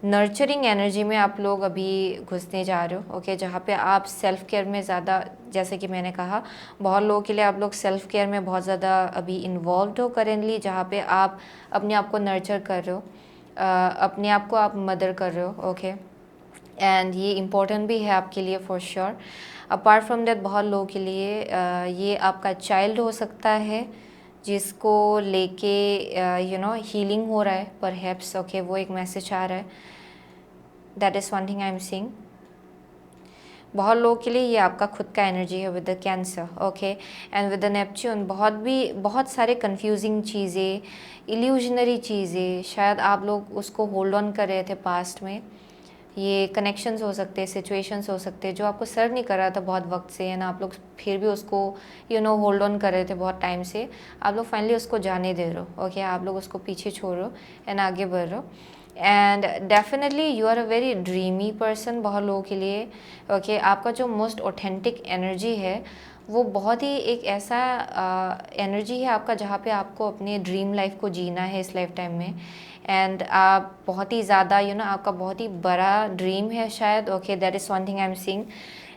नर्चरिंग एनर्जी में आप लोग अभी घुसने जा रहे हो, ओके, जहाँ पे आप सेल्फ केयर में ज़्यादा, जैसे कि मैंने कहा, बहुत लोगों के लिए आप लोग सेल्फ केयर में बहुत ज़्यादा अभी इन्वॉल्व हो करेंटली, जहाँ पे आप अपने आप को नर्चर कर रहे हो, अपने आप को आप मदर कर रहे हो, ओके, एंड ये इम्पोर्टेंट भी है आपके लिए for sure. Apart from that बहुत लोगों के लिए ये आपका चाइल्ड हो सकता है जिसको लेके हीलिंग हो रहा है परहैप्स, ओके, वो एक मैसेज आ रहा है। That is one thing I am seeing. बहुत लोगों के लिए ये आपका खुद का एनर्जी है with the cancer, okay, and with the Neptune बहुत सारे कंफ्यूजिंग चीज़ें, इल्यूजनरी चीज़ें, शायद आप लोग उसको होल्ड ऑन कर रहे थे पास्ट में। ये कनेक्शंस हो सकते हैं, सिचुएशंस हो सकते हैं जो आपको सर्व नहीं कर रहा था बहुत वक्त से, एंड आप लोग फिर भी उसको होल्ड ऑन कर रहे थे बहुत टाइम से। आप लोग फाइनली उसको जाने दे रहे हो, ओके, आप लोग उसको पीछे छोड़ रहे हो एंड आगे बढ़ रहे हो। And definitely you are a very dreamy person बहुत लोगों के लिए, ओके। आपका जो मोस्ट ऑथेंटिक एनर्जी है वो बहुत ही एक ऐसा एनर्जी है आपका जहाँ पे आपको अपने ड्रीम लाइफ को जीना है इस लाइफ टाइम में, एंड आप बहुत ही ज़्यादा आपका बहुत ही बड़ा ड्रीम है शायद, okay, that is one thing I am seeing.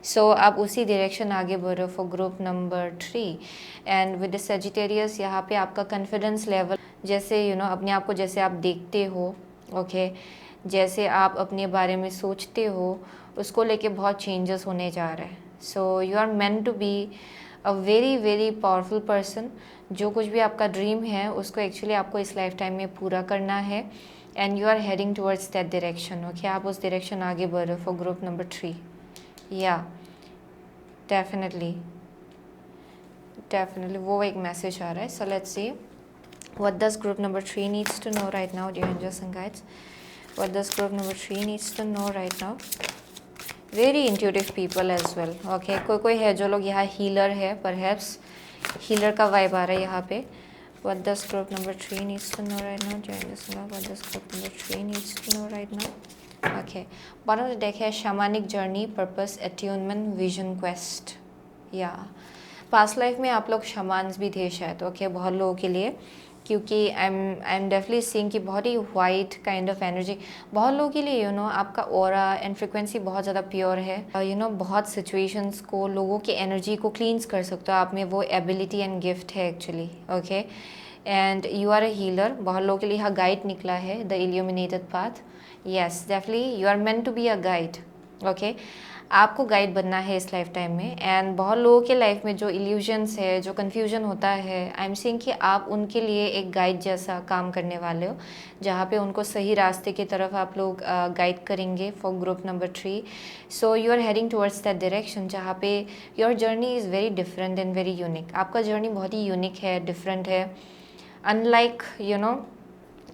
So आप उसी डायरेक्शन आगे बढ़ रहे हो for group number 3। And with the Sagittarius यहाँ पे आपका कॉन्फिडेंस लेवल, जैसे अपने आप को जैसे आप देखते हो, ओके, जैसे आप अपने बारे में सोचते हो, उसको लेके बहुत चेंजेस होने जा रहे हैं। So you are meant to be a very very powerful person. जो कुछ भी आपका ड्रीम है उसको एक्चुअली आपको इस लाइफ टाइम में पूरा करना है, and you are heading towards that direction, okay. आप उस डायरेक्शन आगे बढ़ रहे हो फॉर ग्रुप नंबर 3। या डेफिनेटली वो एक मैसेज आ रहा है। So let's C what does group number 3 needs to know right now, dear angels and guides. What does group number 3 needs to know right now? Very intuitive people as well, okay. कोई है जो लोग यहाँ healer है, perhaps healer का vibe आ रहा है यहाँ पे। What does group number 3 needs to know right now, dear angels and guides? What does group number 3 needs to know right now? Okay, bottom of the deck है shamanic journey, purpose, attunement, vision, quest. या past life में आप लोग शमान्स भी थे शायद, okay, बहुत लोगों के लिए, क्योंकि आई एम डेफिनेटली सीइंग कि बहुत ही वाइट काइंड ऑफ एनर्जी बहुत लोगों के लिए, आपका ऑरा एंड फ्रिक्वेंसी बहुत ज़्यादा प्योर है, बहुत सिचुएशंस को, लोगों की एनर्जी को क्लींस कर सकते हो, आप में वो एबिलिटी एंड गिफ्ट है actually, okay. And you are a healer, बहुत लोगों के लिए यहाँ गाइड निकला है, the illuminated path. Yes, definitely you are meant to be a guide, okay. आपको गाइड बनना है इस लाइफ टाइम में, एंड बहुत लोगों के लाइफ में जो इल्यूजन्स है, जो कन्फ्यूजन होता है, आई एम सीइंग कि आप उनके लिए एक गाइड जैसा काम करने वाले हो, जहाँ पे उनको सही रास्ते की तरफ आप लोग गाइड करेंगे for group number 3। So you are heading towards that direction जहाँ पे your journey is very different and very unique. आपका जर्नी बहुत ही यूनिक है, डिफरेंट है, अनलाइक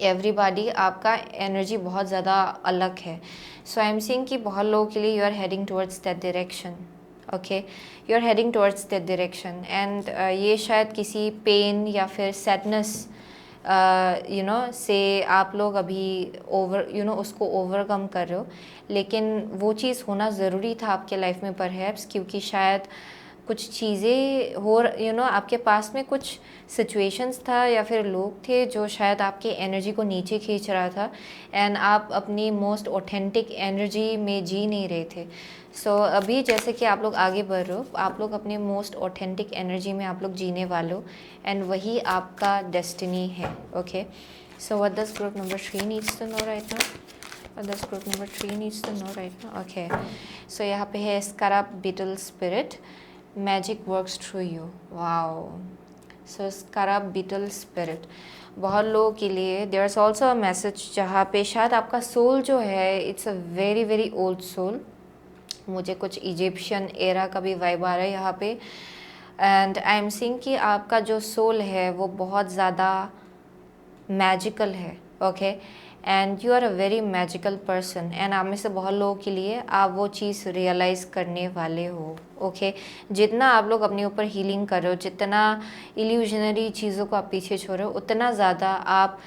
एवरीबॉडी। आपका एनर्जी बहुत ज़्यादा अलग है। सो आई एम सीइंग कि बहुत लोगों के लिए you are heading towards that direction, okay, you are heading towards that direction, and ये शायद किसी पेन या फिर सैडनेस से आप लोग अभी उसको ओवरकम कर रहे हो, लेकिन वो चीज़ होना ज़रूरी था आपके लाइफ में परहैप्स, क्योंकि शायद कुछ चीज़ें आपके पास में कुछ सिचुएशंस था या फिर लोग थे जो शायद आपके एनर्जी को नीचे खींच रहा था, एंड आप अपनी मोस्ट ऑथेंटिक एनर्जी में जी नहीं रहे थे। सो अभी जैसे कि आप लोग आगे बढ़ रहे हो, आप लोग अपने मोस्ट ऑथेंटिक एनर्जी में आप लोग जीने वाले हो, एंड वही आपका डेस्टिनी है, okay. So what does group number 3 needs to know right now? What does group number 3 needs to know right now? Okay, so यहाँ पे है scarab beetle spirit, magic works through you. Wow, so scarab beetle spirit बहुत लोगों के लिए there is also a message जहाँ पे शायद आपका सोल जो है it's a very very old soul. मुझे कुछ इजिप्शियन एरा का भी वाइब आ रहा है यहाँ पे, एंड आई एम सीइंग कि आपका जो सोल है वो बहुत ज़्यादा मैजिकल है, okay, and you are a very magical person, and आप में से बहुत लोगों के लिए आप वो चीज़ रियलाइज़ करने वाले हो, ओके। जितना आप लोग अपने ऊपर हीलिंग कर रहे हो, जितना इल्यूजनरी चीज़ों को आप पीछे छोड़ रहे हो, उतना ज़्यादा आप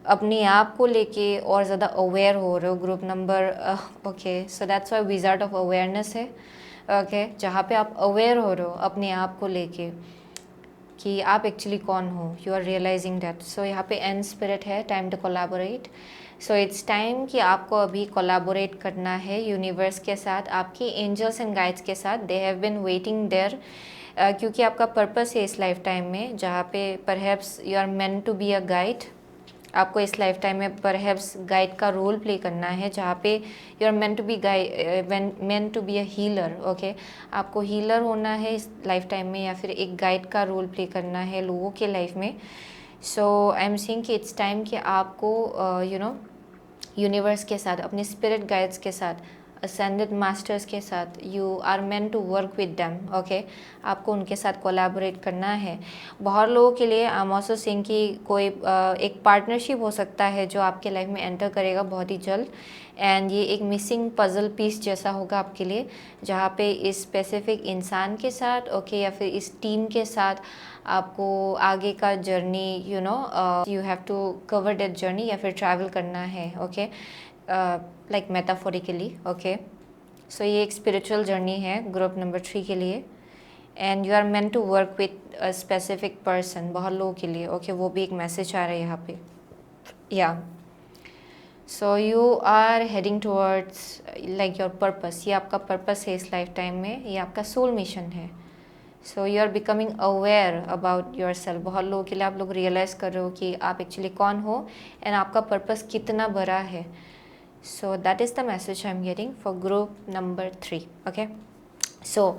अपने आप को लेके और ज़्यादा अवेयर हो रहे हो। Group number okay, so that's why wizard of awareness है, ओके, जहाँ पे आप अवेयर हो रहे हो अपने आप को लेके कि आप एक्चुअली कौन हो, you are realising that. So यहाँ पे एंड स्पिरिट है, time to collaborate, so it's time कि आपको अभी कोलैबोरेट करना है यूनिवर्स के साथ, आपकी एंजल्स एंड गाइड्स के साथ। They have been waiting there, क्योंकि आपका पर्पस है इस लाइफ टाइम में, जहाँ पे perhaps you are meant to be a guide. आपको इस लाइफ टाइम में परहैप्स गाइड का रोल प्ले करना है, जहाँ पे you are meant to be meant to be a healer. Okay, आपको हीलर होना है इस लाइफ टाइम में, या फिर एक गाइड का रोल प्ले करना है लोगों के लाइफ में। सो आई एम सीइंग कि इट्स टाइम कि आपको यूनिवर्स के साथ, अपने स्पिरिट गाइड्स के साथ, असेंडेड मास्टर्स के साथ, you are meant to work with them. Okay, आपको उनके साथ कोलैबोरेट करना है। बहुत लोगों के लिए आई एम ऑल्सो सीइंग कि कोई एक पार्टनरशिप हो सकता है जो आपके लाइफ में एंटर करेगा बहुत ही जल्द, एंड ये एक मिसिंग पजल पीस जैसा होगा आपके लिए, जहाँ पे इस स्पेसिफिक इंसान के साथ ओके या फिर इस टीम के साथ आपको आगे का journey you have to cover that journey, या फिर ट्रैवल करना है। Okay, like metaphorically. Okay, so ये एक स्पिरिचुअल जर्नी है ग्रुप नंबर 3 के लिए, and you are meant to work with a specific person, बहुत लोगों के लिए। ओके, वो भी एक मैसेज आ रहा है यहाँ पे। Yeah so you are heading towards like your purpose, ये आपका पर्पस है इस लाइफ टाइम में, ये आपका सोल मिशन है। So you are becoming aware about yourself. बहुत लोगों के लिए आप लोग रियलाइज़ कर रहे हो कि आप एक्चुअली कौन हो, एंड आपका पर्पस कितना बड़ा है। So that is the message I am getting for group number 3। Okay, so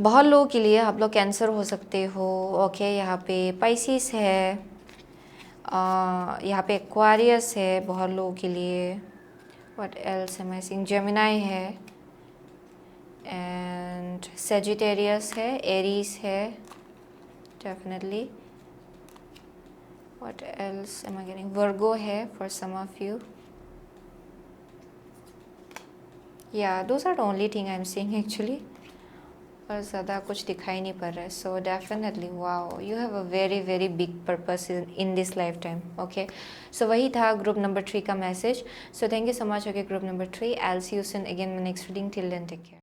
बहुत लोगों के लिए आप लोग कैंसर हो सकते हो। ओके, यहाँ पे पाइसिस है, यहाँ पे एक्वारियस है बहुत लोगों के लिए। What else am I seeing, Gemini है, एंड सेजिटेरियस है, एरीज है definitely. What else am I getting, Virgo है for some of you. Yeah those are the only thing I am seeing actually, और ज़्यादा कुछ दिखाई नहीं पड़ रहा है। So definitely wow, you have a very very big purpose in this life time. Okay, so वही था ग्रुप नंबर 3 का मैसेज। सो thank you so much. Okay, group number 3, I will see you soon again my next reading. Till then take care.